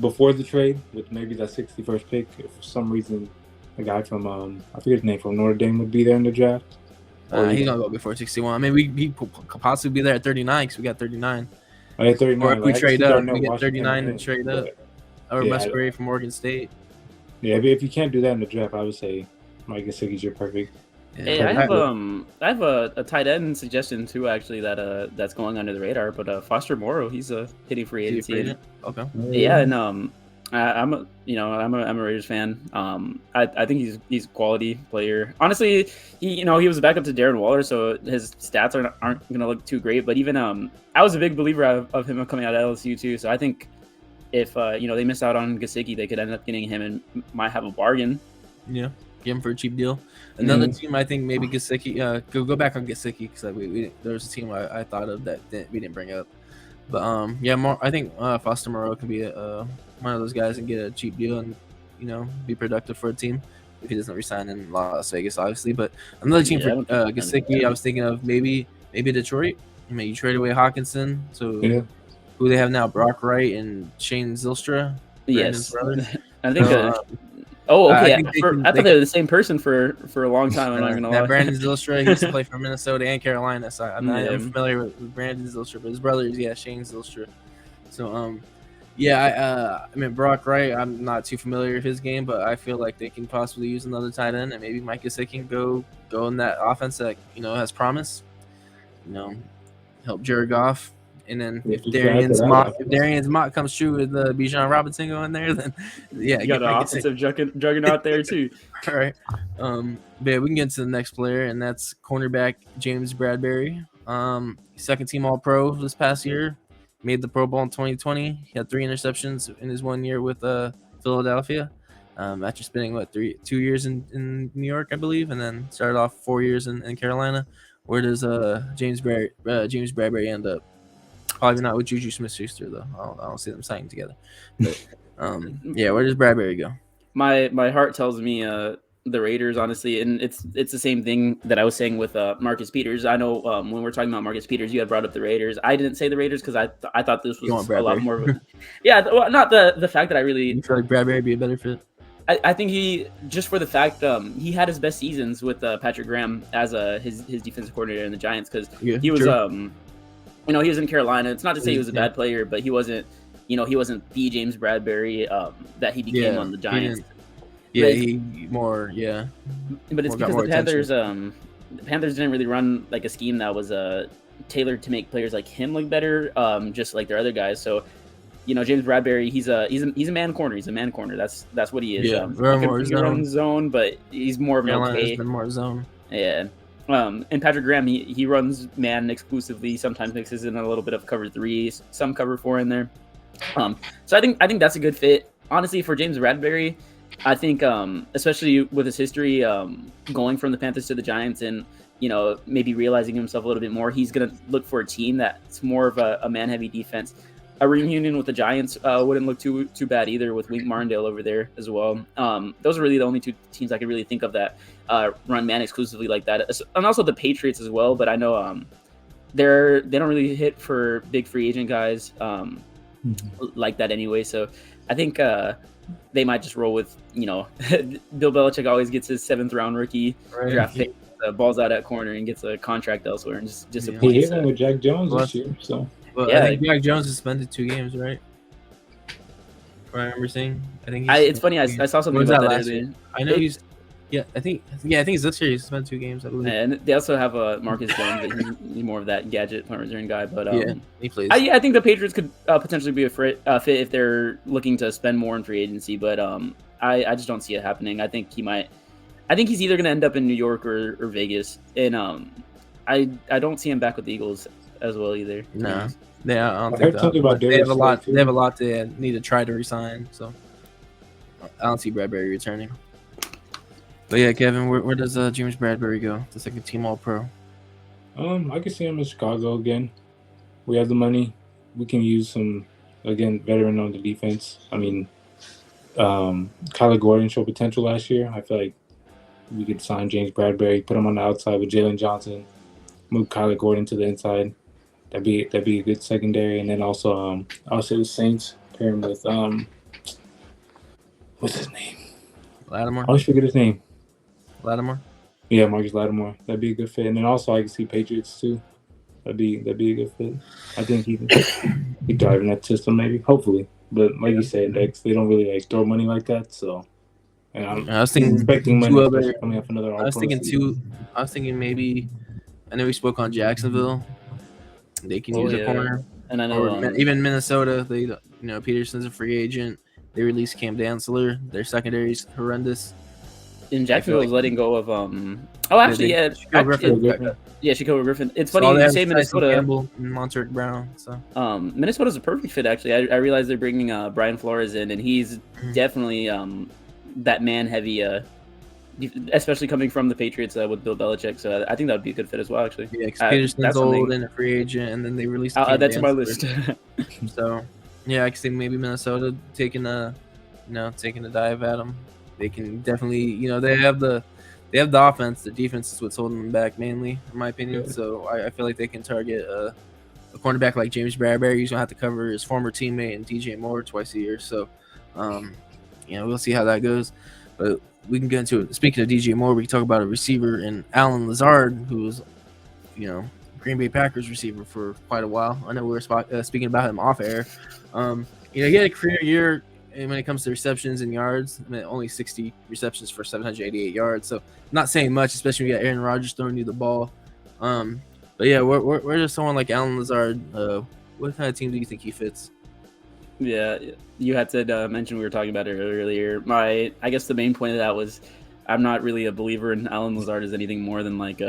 before the trade with maybe that 61st pick. If for some reason a guy from I forget his name from Notre Dame would be there in the draft. He's gonna go before 61. I mean, he could possibly be there at 39 because we got 39. Oh, yeah, 39. Or if we trade up, we get Washington 39 and trade up. Or Musgrave from Oregon State. Yeah, if you can't do that in the draft, I would say Mike Gesicki's your perfect. Yeah. Hey, I have a tight end suggestion too, actually that's going under the radar. But Foster Moreau, he's a hitting free agency. Okay. Yeah, and I'm a Raiders fan. I think he's a quality player. Honestly, he was a backup to Darren Waller, so his stats aren't gonna look too great. But even I was a big believer of him coming out of LSU too. So I think if they miss out on Gesicki, they could end up getting him and might have a bargain. Yeah, get him for a cheap deal. Another team, I think maybe Gesicki. Go back on Gesicki because there was a team I thought of that we didn't bring up. But I think Foster Moreau could be one of those guys and get a cheap deal and be productive for a team if he doesn't resign in Las Vegas, obviously. But another team for Gesicki, I was thinking of maybe Detroit. I mean, you trade away Hawkinson, so Yeah. who they have now? Brock Wright and Shane Zylstra. Brandon's Yes, brothers. I think. So, Oh, I okay. think they can- I they thought they were the same person for a long time. I'm not gonna Now lie. Brandon Zylstra, he used to play for Minnesota and Carolina, so I'm Yeah. familiar with Brandon Zylstra, but his brother is Shane Zylstra. So I mean Brock Wright, I'm not too familiar with his game, but I feel like they can possibly use another tight end, and maybe Mike Gesicki can go in that offense that has promise. Help Jared Goff. And then Yeah, if just add to that Darian's mock comes true with Bijan Robinson going there, then yeah, You got an offensive juggernaut there too. All right. But yeah, we can get to the next player, and that's cornerback James Bradbury. Second team All Pro this past year. Made the Pro Bowl in 2020. He had 3 interceptions in his 1 year with Philadelphia. After spending 2 years in New York, I believe, and then started off 4 years in Carolina. Where does James Bradbury end up? Probably not with Juju Smith-Schuster though. I don't see them signing together. But yeah, where does Bradbury go? My heart tells me the Raiders, honestly, and it's the same thing that I was saying with Marcus Peters. I know when we're talking about Marcus Peters, you had brought up the Raiders. I didn't say the Raiders because I thought this was a lot more of a well, not the fact that I really You feel like Bradbury would be a better fit? I think he, just for the fact he had his best seasons with Patrick Graham as his defensive coordinator in the Giants, because he was he was in Carolina. It's not to say he was a bad player, but he wasn't the James Bradbury that he became on the Giants. But it's because the Panthers didn't really run like a scheme that was tailored to make players like him look better, just like their other guys. So James Bradbury, he's a man corner. He's a man corner. That's what he is. Yeah, he runs zone, but he's more of an okay. Been more zone. Yeah. And Patrick Graham, he runs man exclusively. Sometimes mixes in a little bit of cover 3, some cover 4 in there. So I think that's a good fit. Honestly, for James Bradbury, I think especially with his history going from the Panthers to the Giants, and maybe realizing himself a little bit more, he's gonna look for a team that's more of a man-heavy defense. A reunion with the Giants wouldn't look too bad either, with Wink Martindale over there as well. Those are really the only 2 teams I could really think of that run man exclusively like that, and also the Patriots as well. But I know they don't really hit for big free agent guys like that anyway. So I think they might just roll with Bill Belichick always gets his 7th round rookie draft pick, balls out at corner, and gets a contract elsewhere, and just disappoints. He hit him with Jack Jones this year, so. Well, yeah, I think Jack Jones suspended 2 games, right? What I remember saying. I think it's funny. I saw something about that earlier. I know he's. Yeah, I think it's this year. He suspended 2 games, I believe. And they also have Marcus Jones. But he's more of that gadget punt return guy. But he plays. I think the Patriots could potentially be a fit if they're looking to spend more in free agency. But I just don't see it happening. I think he might. I think he's either going to end up in New York or Vegas, and I don't see him back with the Eagles as well either. No. Yeah, I don't I think heard something about they have a lot. Too. They have a lot to need to try to resign. So I don't see Bradbury returning. But yeah, Kevin, where does James Bradbury go? The second team All Pro. I can see him in Chicago again. We have the money. We can use some veteran on the defense. I mean, Kyler Gordon showed potential last year. I feel like we could sign James Bradbury, put him on the outside with Jalen Johnson, move Kyler Gordon to the inside. That'd be a good secondary, and then also I'll say the Saints pair him with what's his name? Lattimore. I always forget his name. Lattimore. Yeah, Marcus Lattimore. That'd be a good fit, and then also I can see Patriots too. That'd be a good fit. I think he drive in that system maybe, hopefully. But like you said, they don't really throw money like that. So, and I was thinking expecting money coming off another. I was thinking maybe. I know we spoke on Jacksonville. They can use a corner, and I know even Minnesota. They Peterson's a free agent. They released Cam Dantzler. Their secondary's horrendous. And Jacksonville was letting go of Shaquille Griffin. It's funny you say Minnesota. Campbell and Monteric Brown. So Minnesota's a perfect fit actually. I realize they're bringing Brian Flores in, and he's definitely that man heavy. Especially coming from the Patriots with Bill Belichick, so I think that would be a good fit as well. Actually, yeah, because Peterson's old and a free agent, and then they released. That's on my list. So, yeah, I can see maybe Minnesota taking a dive at them. They can definitely, they have the they have the offense. The defense is what's holding them back mainly, in my opinion. Yeah. So I feel like they can target a cornerback like James Bradbury. He's gonna have to cover his former teammate and DJ Moore twice a year. So, we'll see how that goes. But we can get into it. Speaking of DJ Moore, we can talk about a receiver in Alan Lazard, who was, Green Bay Packers receiver for quite a while. I know we were speaking about him off air. He had a career year when it comes to receptions and yards. Only 60 receptions for 788 yards. So not saying much, especially when you got Aaron Rodgers throwing you the ball. But yeah, where does someone like Alan Lazard? What kind of team do you think he fits? Yeah, you had to mention we were talking about it earlier. I guess the main point of that was I'm not really a believer in Alan Lazard as anything more than like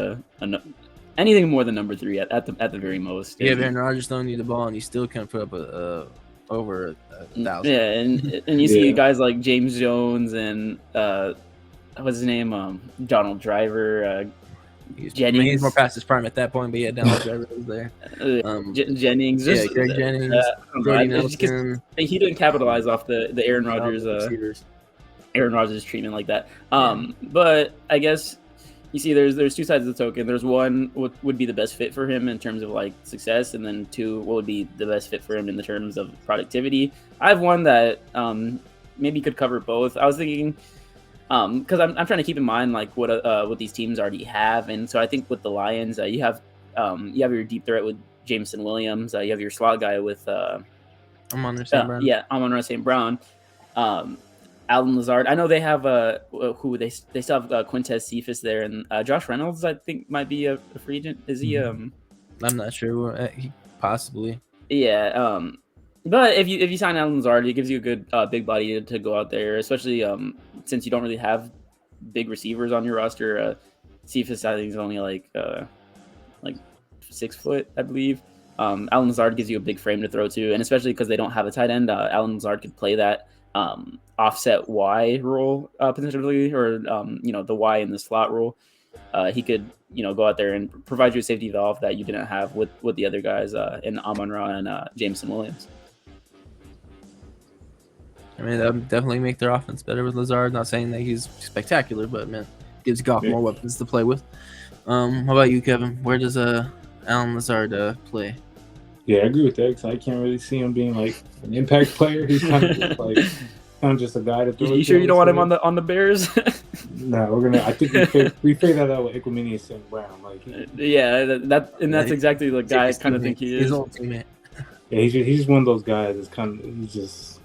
anything more than number 3 at the very most. Yeah, Aaron Rodgers throwing you the ball, and you still can't put up over 1,000. Yeah, and you see guys like James Jones and what's his name, Donald Driver, Jennings. He's more past his prime at that point, but yeah, Donald Driver was there. Jennings, Greg Jennings, Jordy Nelson. He didn't capitalize off the Aaron Rodgers treatment like that. But I guess you see, there's two sides of the token. There's one what would be the best fit for him in terms of like success, and then two what would be the best fit for him in the terms of productivity. I have one that maybe could cover both. I was thinking. Because I'm trying to keep in mind like what these teams already have, and so I think with the Lions, you have your deep threat with Jameson Williams, you have your slot guy with Amon-Ra St. Brown. Amon-Ra St. Brown, Alan Lazard. I know they have who they still have Quintez Cephas there, and Josh Reynolds I think might be a free agent. Is he? I'm not sure. He possibly. Yeah. But if you sign Alan Lazard, it gives you a good big body to go out there, especially since you don't really have big receivers on your roster. Cephas, I think, is only like 6 foot, I believe. Alan Lazard gives you a big frame to throw to, and especially because they don't have a tight end, Alan Lazard could play that offset Y role potentially, or the Y in the slot role. He could go out there and provide you a safety valve that you didn't have with the other guys in Amon-Ra and Jameson Williams. I mean, that would definitely make their offense better with Lazard. Not saying that he's spectacular, but man, gives Goff more weapons to play with. How about you, Kevin? Where does Alan Lazard play? Yeah, I agree with that because I can't really see him being like an impact player. He's kind of just a guy to throw. You sure you don't want him on the Bears? No, I think we figured that out with Equanimeous St. Brown. That's exactly the guy I kind of think he is. His old teammate. Yeah, he's just one of those guys. He's just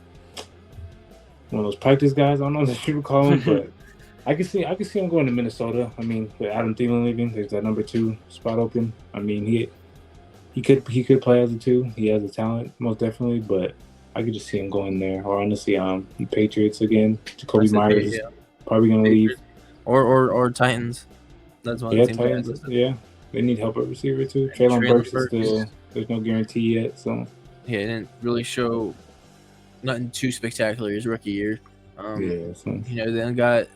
one of those practice guys. I don't know what you would call him, but I can see him going to Minnesota. I mean, with Adam Thielen leaving, there's that number 2 spot open. I mean, he could play as a 2. He has the talent, most definitely, but I could just see him going there. Or honestly, the Patriots again. Jacoby Myers is probably going to leave. Or Titans. That's one of the Titans. Yeah, they need help at receiver too. Traylon Burks is still. There's no guarantee yet, so. Yeah, it didn't really show nothing too spectacular his rookie year. They then got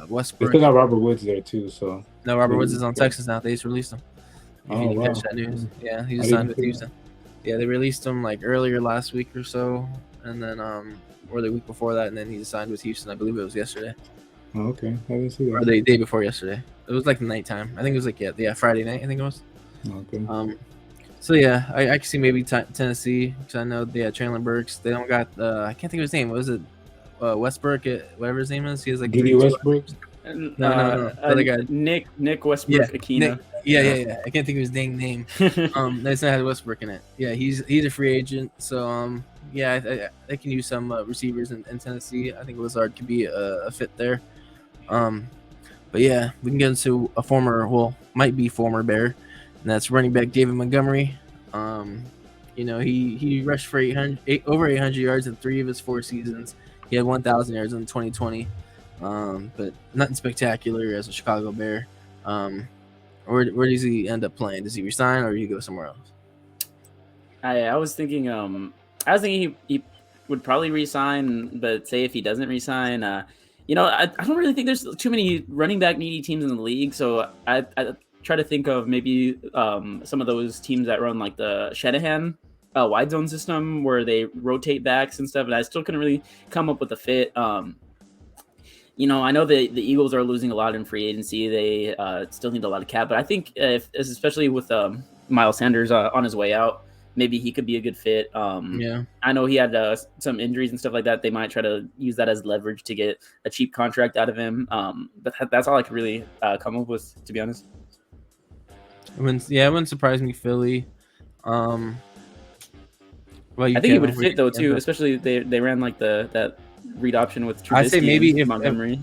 Westbrook. They still got Robert Woods there too. So no, Robert Woods is on Texas now. They just released him. Oh, wow. Catch that news. Yeah, he just signed with Houston. Yeah, they released him like earlier last week or so, and then or the week before that, and then he just signed with Houston. I believe it was yesterday. Oh, okay, I didn't see that. Or the day before yesterday. It was like nighttime. I think it was like Friday night. I think it was. Okay. So yeah, I can see maybe Tennessee because I know they had Traylon Burks. They don't got I can't think of his name. What was it? Westbrook, whatever his name is. He has like Dede Westbrook. No. Other guy. Nick Westbrook Akina. Yeah. I can't think of his dang name. They still had Westbrook in it. Yeah, he's a free agent. So they can use some receivers in Tennessee. I think Lazard could be a fit there. But yeah, we can get into might be former Bear, and that's running back David Montgomery. He rushed for over 800 yards in 3 of his 4 seasons. He had 1,000 yards in 2020, but nothing spectacular as a Chicago Bear. Where does he end up playing? Does he resign or do he go somewhere else? I was thinking he would probably resign, but say if he doesn't resign, I don't really think there's too many running back needy teams in the league. So I try to think of maybe some of those teams that run like the Shanahan wide zone system where they rotate backs and stuff. And I still couldn't really come up with a fit. I know the Eagles are losing a lot in free agency. They still need a lot of cap, but I think especially with Miles Sanders on his way out, maybe he could be a good fit. Yeah. I know he had some injuries and stuff like that. They might try to use that as leverage to get a cheap contract out of him. But that's all I could really come up with, to be honest. It wouldn't surprise me, Philly. Well, I think he would fit though too, especially they ran like that read option with Trubisky. I say maybe if Montgomery.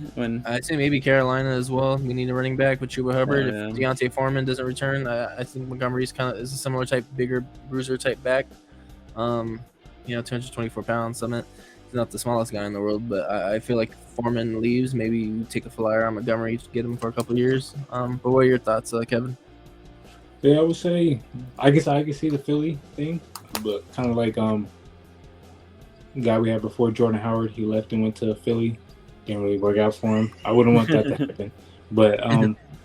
I say maybe Carolina as well. We need a running back with Chuba Hubbard. Yeah. If Deontay Foreman doesn't return, I think Montgomery's is a similar type, bigger bruiser type back. 224 pounds. He's not the smallest guy in the world, but I feel like if Foreman leaves, maybe you take a flyer on Montgomery to get him for a couple of years. But what are your thoughts, Kevin? Yeah, I would say I guess I could see the Philly thing, but kind of like guy we had before, Jordan Howard. He left and went to Philly. Didn't really work out for him. I wouldn't want that to happen. But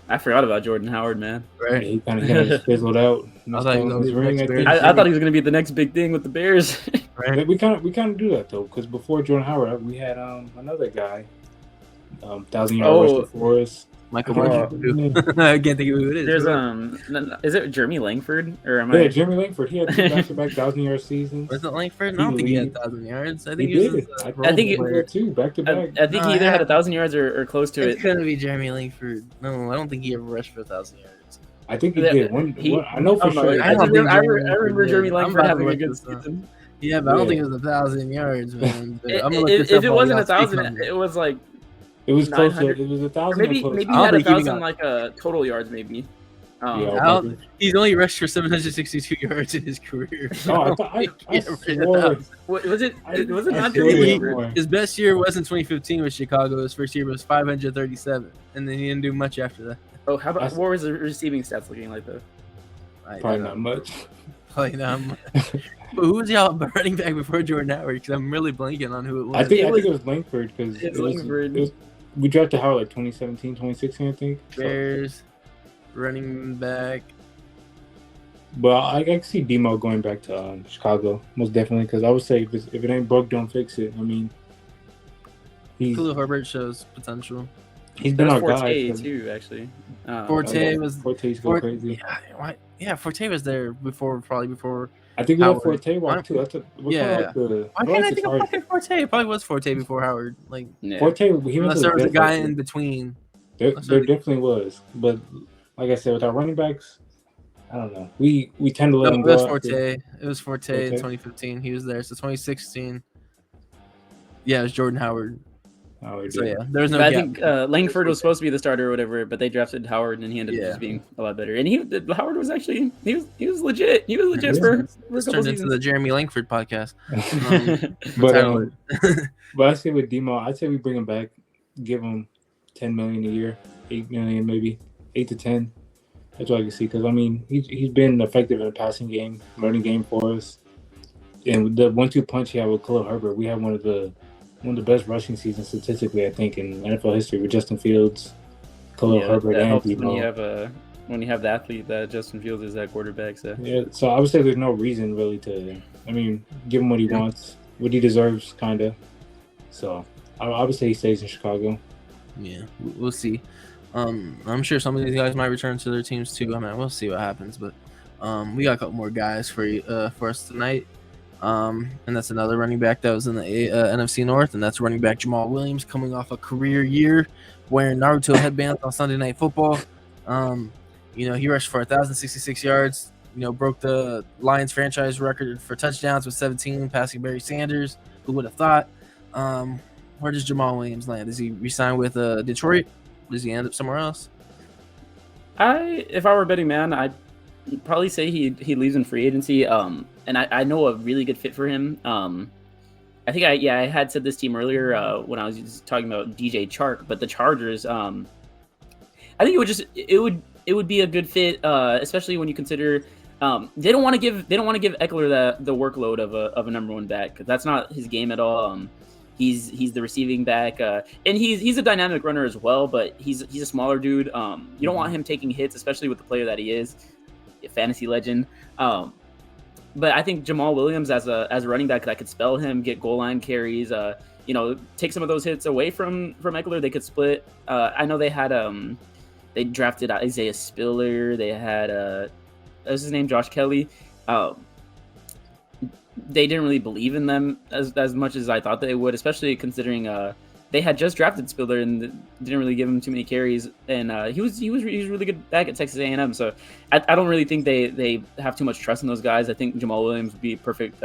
I forgot about Jordan Howard, man. Right. he kind of fizzled out. I thought he was His ring, I think. I thought he was going to be the next big thing with the Bears. Right. We kind of do that though, because before Jordan Howard, we had another guy, 1,000-yard rusher for us. Michael Bridges. I can't think of who it is. There's is it Jeremy Langford or am Yeah, I? Jeremy Langford. He had 2 back-to-back 1,000-yard seasons. Was it Langford? I don't think he had 1,000 yards. I think He he was. did. I think he had 2 back-to-back. I think he either had 1,000 yards or close to It it. couldn't be Jeremy Langford. No, I don't think he ever rushed for 1,000 yards. I think he Yeah, did. I know for sure. I don't think I Jeremy remember did. Jeremy I'm Langford about to having a look good this up. season. Yeah, but I don't Yeah. think it was 1,000 yards, man. But I'm gonna look If this up it while wasn't y'all speak 1,000, on it. it was like It was close to 900. it. Was 1,000. or maybe close. maybe I he don't had think he 1,000 got- total yards maybe. Yeah, He's only rushed for 762 yards in his career. Oh, I Get rid of swore. that. Was it I not swear Jeremy it Langford? was. His best year was in 2015 with Chicago. His first year was 537, and then he didn't do much after that. Oh, how about That's- what was the receiving stats looking like though? Probably not much. Probably not much. But who was y'all running back before Jordan Howard? Because I'm really blanking on who it was. I think was- it was Langford because It's Langford. we drafted Howard like 2017, 2016, I think. So, Bears running back. but I can see Demo going back to Chicago most definitely because I would say if it ain't broke, don't fix it. I mean, he's Khalil Herbert shows potential. been our Forte guy. too, actually. Forte was Forte's going Fort- crazy. Yeah, Forte was there before. I think we Howard. had Forte walk too. That's Yeah. Why can't I think of fucking Forte? It probably was Forte before Howard. Like, Yeah. Forte, he went unless to there was a the guy best in between. There That's right. definitely was, but like I said, with our running backs, I don't know. We tend to let No, them it go. was after- Forte. It was Forte in Forte? 2015. He was there. So 2016. Yeah, it was Jordan Howard. Oh, So yeah, there's no But I gap. think Langford was supposed to be the starter or whatever, but they drafted Howard and he ended up Yeah. just being a lot better. And Howard was actually he was legit. He was legit Yeah. for a This couple turned into the seasons. Jeremy Langford podcast. but Title but I say with Demo, I'd say we bring him back, give him $10 million a year, $8 million maybe, 8 to 10. That's what I can see because I mean he's been effective in the passing game, running game for us, and with the 1-2 punch he had with Khalil Herbert, we had one of the best rushing seasons statistically I think in NFL history with Justin Fields, Khalil Yeah, Herbert, that and helps Demo. when you have the athlete that Justin Fields is at quarterback. So Yeah, so I would say there's no reason really to. I mean, give him what he wants, what he deserves, kind of. So I would say he stays in Chicago. Yeah, we'll see. I'm sure some of these guys might return to their teams too. I mean, we'll see what happens. But we got a couple more guys for us tonight. And that's another running back that was in the NFC North, and that's running back Jamal Williams coming off a career year wearing Naruto headbands on Sunday Night Football. He rushed for 1,066 yards. Broke the Lions franchise record for touchdowns with 17, passing Barry Sanders. Who would have thought? Where does Jamal Williams land? Does he resign with Detroit? Does he end up somewhere else? if I were a betting man, I'd probably say he leaves in free agency. And I know a really good fit for him. I think I had said this team earlier when I was just talking about DJ Chark, but the Chargers. I think it would be a good fit, especially when you consider they don't want to give Eckler the workload of a number one back. That's not his game at all. He's the receiving back, and he's a dynamic runner as well. But he's a smaller dude. You don't want him taking hits, especially with the player that he is, a fantasy legend. But I think Jamal Williams as a running back that could spell him, get goal line carries, take some of those hits away from Eckler. They could split. I know they had they drafted Isaiah Spiller. They had what's his name, Josh Kelly. They didn't really believe in them as much as I thought they would, especially considering they had just drafted Spiller and didn't really give him too many carries, and he was really good back at Texas A&M. So I don't really think they have too much trust in those guys. I think Jamal Williams would be a perfect,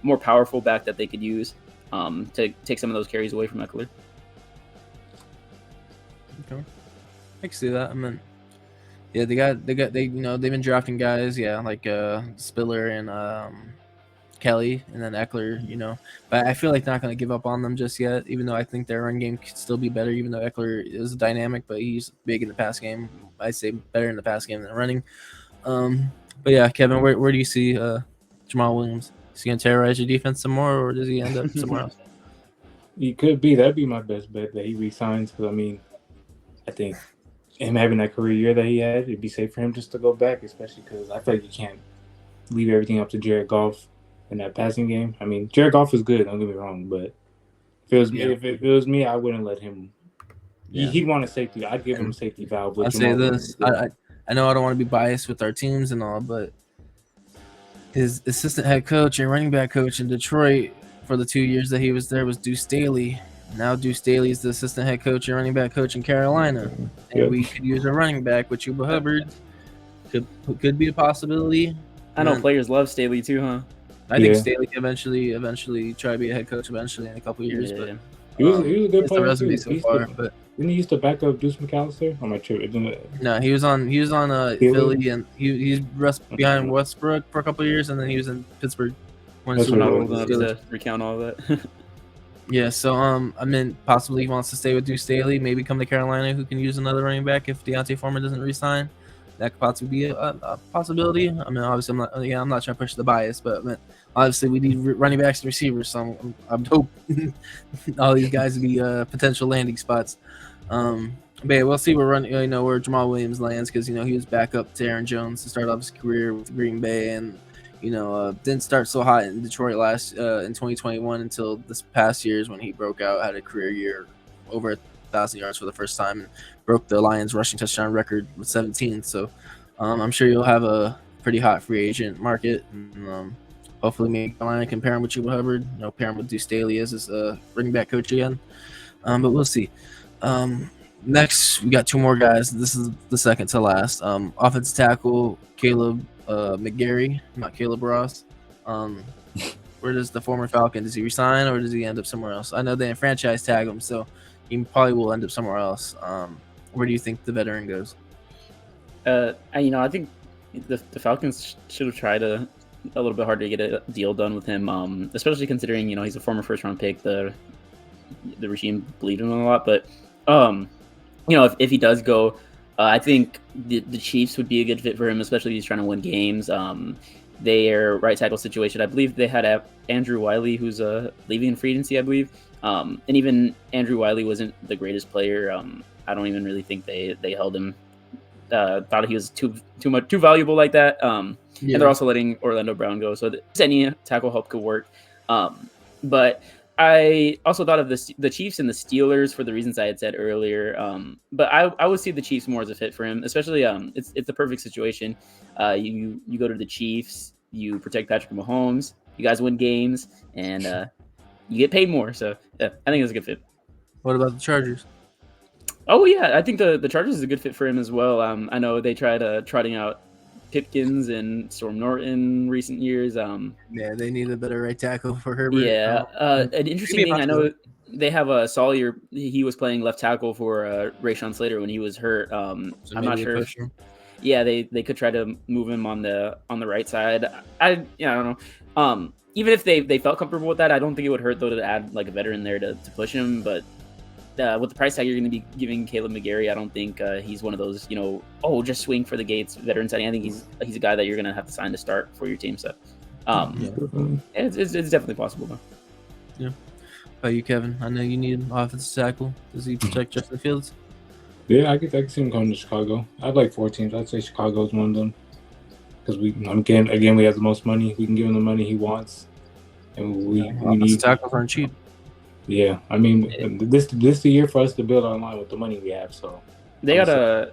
more powerful back that they could use to take some of those carries away from Eckler. Okay, I can see that. I mean, yeah, they've been drafting guys, yeah, like Spiller and Kelly, and then Eckler, but I feel like they're not going to give up on them just yet, even though I think their run game could still be better, even though Eckler is dynamic, but he's big in the pass game. I'd say better in the pass game than running. But yeah, Kevin, where do you see Jamal Williams? Is he going to terrorize your defense some more, or does he end up somewhere else? He could be. That'd be my best bet that he resigns, because, I mean, I think him having that career year that he had, it'd be safe for him just to go back, especially because I feel like you can't leave everything up to Jared Goff in that passing game. I mean, Jared Goff is good, don't get me wrong, but if it was me, I wouldn't let him. Yeah. He'd want a safety. I'd give him a safety valve. I'll say this. I know I don't want to be biased with our teams and all, but his assistant head coach and running back coach in Detroit for the 2 years that he was there was Deuce Staley. Now Deuce Staley is the assistant head coach and running back coach in Carolina. And we could use a running back with Chuba Hubbard. Could be a possibility. I know players love Staley too, huh? I think Staley eventually try to be a head coach eventually in a couple of years, but he was a good player. Resume so far, but didn't he used to back up Deuce McAllister on my trip? No, he was on Philly, and he rested behind Westbrook for a couple of years, and then he was in Pittsburgh. That's not old enough to recount all that. Yeah, so I mean, possibly he wants to stay with Deuce Staley, maybe come to Carolina, who can use another running back if D'Onta Foreman doesn't resign. That could possibly be a possibility. I mean, obviously, I'm not trying to push the bias, but I mean, obviously, we need running backs and receivers. So I'm hoping all these guys will be potential landing spots. But yeah, we'll see where Jamal Williams lands, because he was back up to Aaron Jones to start off his career with Green Bay, and didn't start so hot in Detroit in 2021 until this past year's when he broke out, had a career year, over 1,000 yards for the first time, and broke the Lions rushing touchdown record with 17. So I'm sure you'll have a pretty hot free agent market, and hopefully maybe Carolina can pair him with Chuba Hubbard, pair him with Deuce Staley as his running back coach again. But we'll see. Next, we got two more guys. This is the second to last. Offensive tackle Caleb McGarry, not Caleb Ross. Where does the former Falcon, does he resign, or does he end up somewhere else? I know they franchise tag him, so he probably will end up somewhere else. Where do you think the veteran goes? I think the Falcons should have tried a little bit harder to get a deal done with him, especially considering he's a former first-round pick. The regime believed in him a lot, but if he does go, I think the Chiefs would be a good fit for him, especially if he's trying to win games. Their right tackle situation, I believe they had Andrew Wiley, who's leaving in free agency, I believe. And even Andrew Wiley wasn't the greatest player. I don't even really think they held him. Thought he was too valuable like that. And they're also letting Orlando Brown go, so any tackle help could work. But I also thought of the Chiefs and the Steelers for the reasons I had said earlier. But I would see the Chiefs more as a fit for him, especially it's the perfect situation. You go to the Chiefs, you protect Patrick Mahomes, you guys win games, and you get paid more. So yeah, I think it's a good fit. What about the Chargers? Oh yeah, I think the Chargers is a good fit for him as well. I know they tried trotting out Pipkins and Storm Norton in recent years. Yeah, they need a better right tackle for Herbert. Yeah, an interesting thing, I know they have a Sawyer. He was playing left tackle for Rashawn Slater when he was hurt. I'm not sure. Yeah, they could try to move him on the right side. I don't know. Even if they felt comfortable with that, I don't think it would hurt though to add like a veteran there to push him. But with the price tag you're going to be giving Caleb McGarry, I don't think he's one of those, just swing for the gates veteran signing. I think he's a guy that you're going to have to sign to start for your team. So it's definitely possible though. Yeah. How about you, Kevin? I know you need an offensive tackle. Does he protect Justin Fields? Yeah, I could see him going to Chicago. I'd like 4 teams. I'd say Chicago's one of them. Because we have the most money. We can give him the money he wants. And we need tackles aren't cheap. Yeah, I mean, this the year for us to build online with the money we have. So They got a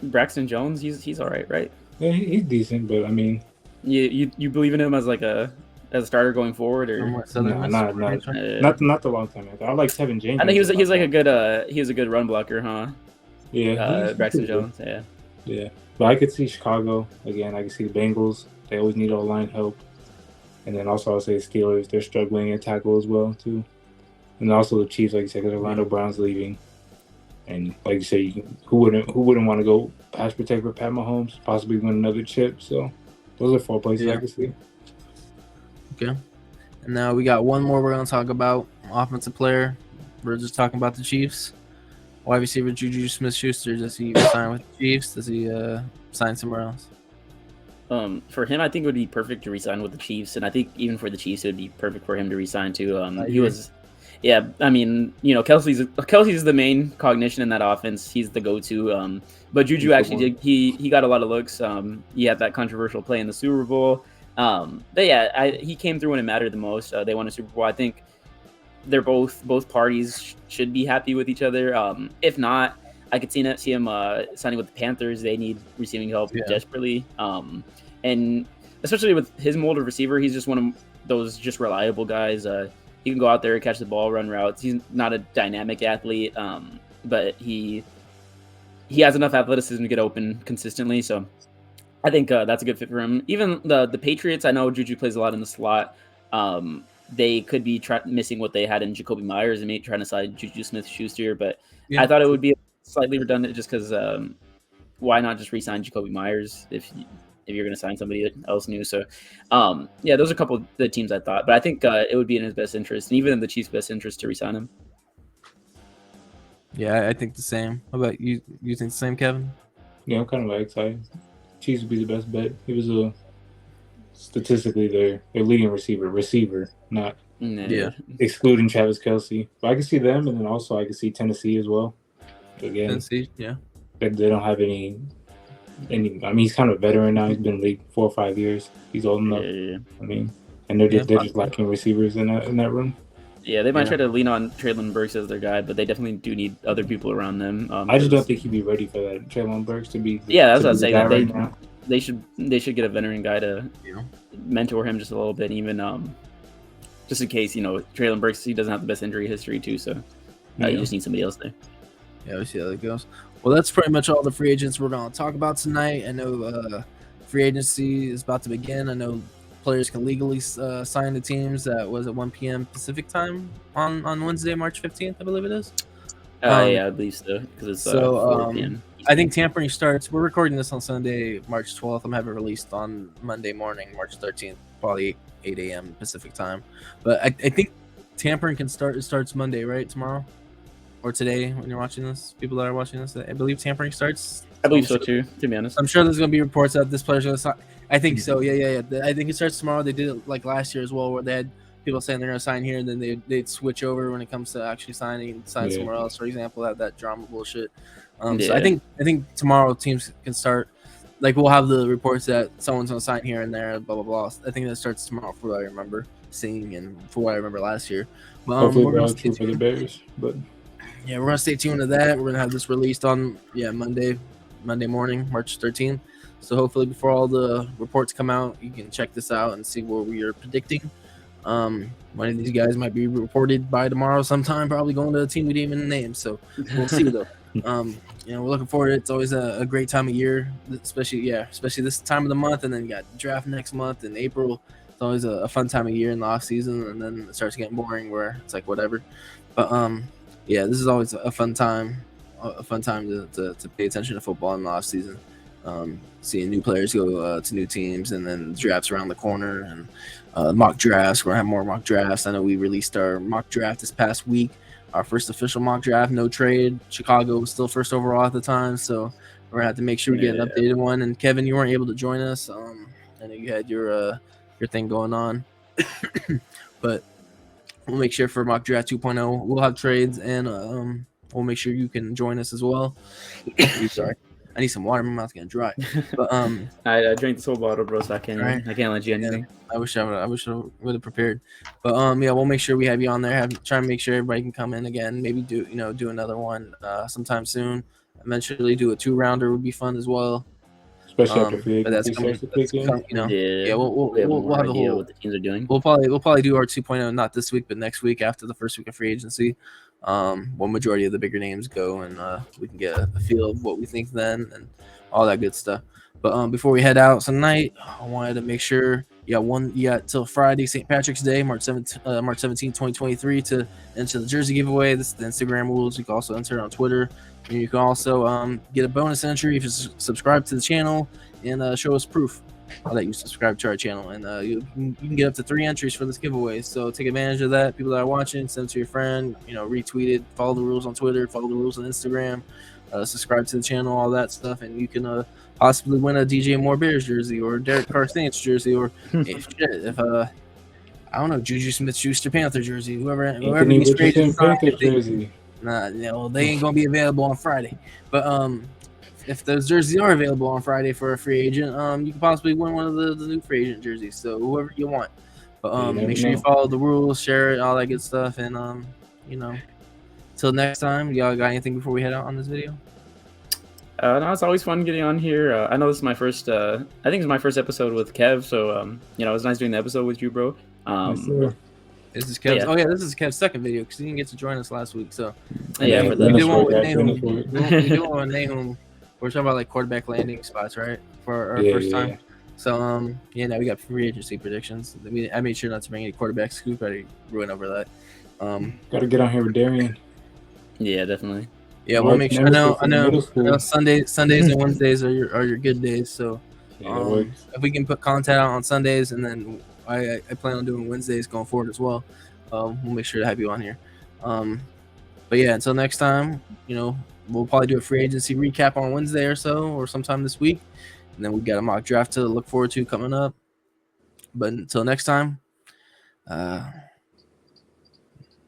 Braxton Jones. He's all right, right? yeah, he's decent, but I mean, You believe in him as like as a starter going forward, or Somewhat Southern Miss. not the long time. I like Tevin Jenkins. I think he was like a good run blocker, huh? Yeah, Braxton Jones. Yeah. Yeah, but I could see Chicago again. I could see the Bengals. They always need O-line help, and then also I'll say Steelers. They're struggling at tackle as well too, and also the Chiefs, like you said, because Orlando Brown's leaving, and like you say, who wouldn't want to go pass protect with Pat Mahomes, possibly win another chip? So those are 4 places I could see. Okay. And now we got one more we're going to talk about. Offensive player. We're just talking about the Chiefs. Wide receiver Juju Smith-Schuster. Does he sign with the Chiefs? Does he sign somewhere else? For him, I think it would be perfect to resign with the Chiefs, and I think even for the Chiefs, it would be perfect for him to resign too. He was, yeah. I mean, Kelsey's the main cognition in that offense. He's the go-to. But Juju actually did. He got a lot of looks. He had that controversial play in the Super Bowl. But yeah, he came through when it mattered the most. They won a Super Bowl. I think they're both parties should be happy with each other. If not, I could see him signing with the Panthers. They need receiving help desperately. And especially with his mold of receiver, he's just one of those just reliable guys. He can go out there, catch the ball, run routes. He's not a dynamic athlete, but he has enough athleticism to get open consistently. So I think that's a good fit for him. Even the Patriots, I know Juju plays a lot in the slot. They could be missing what they had in Jacoby Myers and maybe trying to sign Juju Smith-Schuster, but I thought it would be slightly redundant just because why not just re-sign Jacoby Myers if you're going to sign somebody else new? So, yeah, those are a couple of the teams I thought, but I think it would be in his best interest, and even in the Chiefs' best interest, to re-sign him. Yeah, I think the same. How about you? You think the same, Kevin? Yeah, I'm kind of like excited. Chiefs would be the best bet. He was statistically their leading receiver, not excluding Travis Kelce. But I can see them, and then also I can see Tennessee as well. Again, Tennessee, yeah. They don't have any. I mean, he's kind of a veteran now. He's been in the league 4 or 5 years. He's old enough. Yeah. I mean, and they're just lacking receivers in that room. Yeah, they might try to lean on Treylon Burks as their guy, but they definitely do need other people around them. I just don't think he'd be ready for that. Treylon Burks to be. That's what I was saying. They should get a veteran guy to mentor him just a little bit, even just in case Treylon Burks, he doesn't have the best injury history too, so you just need somebody else there. Yeah, we'll see how that goes. Well, that's pretty much all the free agents we're going to talk about tonight. I know free agency is about to begin. I know players can legally sign the teams at 1 p.m. Pacific time on Wednesday, March 15th, I believe it is. Yeah, I believe so, because it's 4 p.m. I think tampering starts. We're recording this on Sunday, March 12th. I'm having it released on Monday morning, March 13th, probably 8 a.m. Pacific time. But I think tampering can start. It starts Monday, right? Tomorrow or today when you're watching this. People that are watching this, I believe tampering starts. I believe so too. To be honest, I'm sure there's going to be reports that this player's going to sign. I think so. Yeah. I think it starts tomorrow. They did it like last year as well, where they had people saying they're going to sign here, and then they'd switch over when it comes to actually sign somewhere else. For example, that drama bullshit. So I think tomorrow teams can start. Like we'll have the reports that someone's going to sign here and there, blah blah blah. I think that starts tomorrow, for what I remember seeing and for what I remember last year. But, hopefully, we're true for the Bears. But yeah, we're gonna stay tuned to that. We're gonna have this released on Monday morning, March 13th. So hopefully, before all the reports come out, you can check this out and see what we are predicting. One of these guys might be reported by tomorrow sometime, probably going to a team we didn't even name. So we'll see though. We're looking forward to it. It's always a great time of year, especially this time of the month, and then you got draft next month in April. It's always a fun time of year in the off season, and then it starts getting boring where it's like whatever. But this is always a fun time to pay attention to football in the off season. Seeing new players go to new teams, and then drafts around the corner, and mock drafts. We're gonna have more mock drafts. I know we released our mock draft this past week. Our first official mock draft, no trade. Chicago was still first overall at the time, so we're gonna have to make sure we get an updated one. And Kevin, you weren't able to join us. I know you had your thing going on, but we'll make sure for mock draft 2.0 we'll have trades, and we'll make sure you can join us as well. Sorry. I need some water. My mouth's getting dry. But I drank this whole bottle, bro, so I can't Right. I can't let you anything. I wish I would have prepared. But yeah, we'll make sure we have you on there. Try and make sure everybody can come in again. Maybe do another one sometime soon. Eventually do a 2-rounder would be fun as well. Especially after free But that's agency coming. starts to kick in. Yeah, We'll have we'll more have the idea whole. what the teams are doing. We'll probably do our 2.0 not this week, but next week after the first week of free agency. Well, majority of the bigger names go, and we can get a feel of what we think then, and all that good stuff. But before we head out tonight, I wanted to make sure you got till Friday, St. Patrick's Day, March 17th, 2023, to enter the jersey giveaway. This is the Instagram rules. You can also enter on Twitter, and you can also get a bonus entry if you subscribe to the channel and show us proof that you subscribe to our channel, and you can get up to 3 entries for this giveaway. So take advantage of that. People that are watching, send it to your friend, retweet it, follow the rules on Twitter, follow the rules on Instagram, subscribe to the channel, all that stuff, and you can possibly win a DJ Moore Bears jersey or Derek Carr Saints jersey, or if I don't know, Juju Smith-Schuster Panther jersey, whoever Anthony these free Richardson agents are, Panthers jersey. they ain't gonna be available on Friday. But if those jerseys are available on Friday for a free agent, you can possibly win one of the new free agent jerseys. So whoever you want. But make sure you follow the rules, share it, all that good stuff, and till next time, y'all got anything before we head out on this video? No, it's always fun getting on here. I know this is my first. I think it's my first episode with Kev, so it was nice doing the episode with you, bro. Yes, sir. This is Kev's. Yeah. Oh yeah, this is Kev's second video because he didn't get to join us last week. So Yeah, we for did the one with Finish Nahum. for it. We did one with Nahum. We're talking about like quarterback landing spots, right? For our first time. Yeah. So now we got free agency predictions. I made sure not to bring any quarterback scoop. I ruin over that. Gotta get on here with Darian. Yeah, definitely. Yeah, we'll make sure. I know Middle school. Sundays and Wednesdays are your good days. So Yeah, that works. if we can put content out on Sundays, and then I plan on doing Wednesdays going forward as well. We'll make sure to have you on here. But yeah, until next time, we'll probably do a free agency recap on Wednesday or so, or sometime this week, and then we got a mock draft to look forward to coming up. But until next time,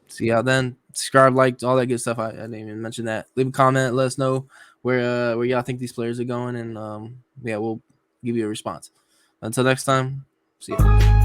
see y'all then. Subscribe, like, all that good stuff. I didn't even mention that. Leave a comment. Let us know where y'all think these players are going, and we'll give you a response. Until next time, see ya.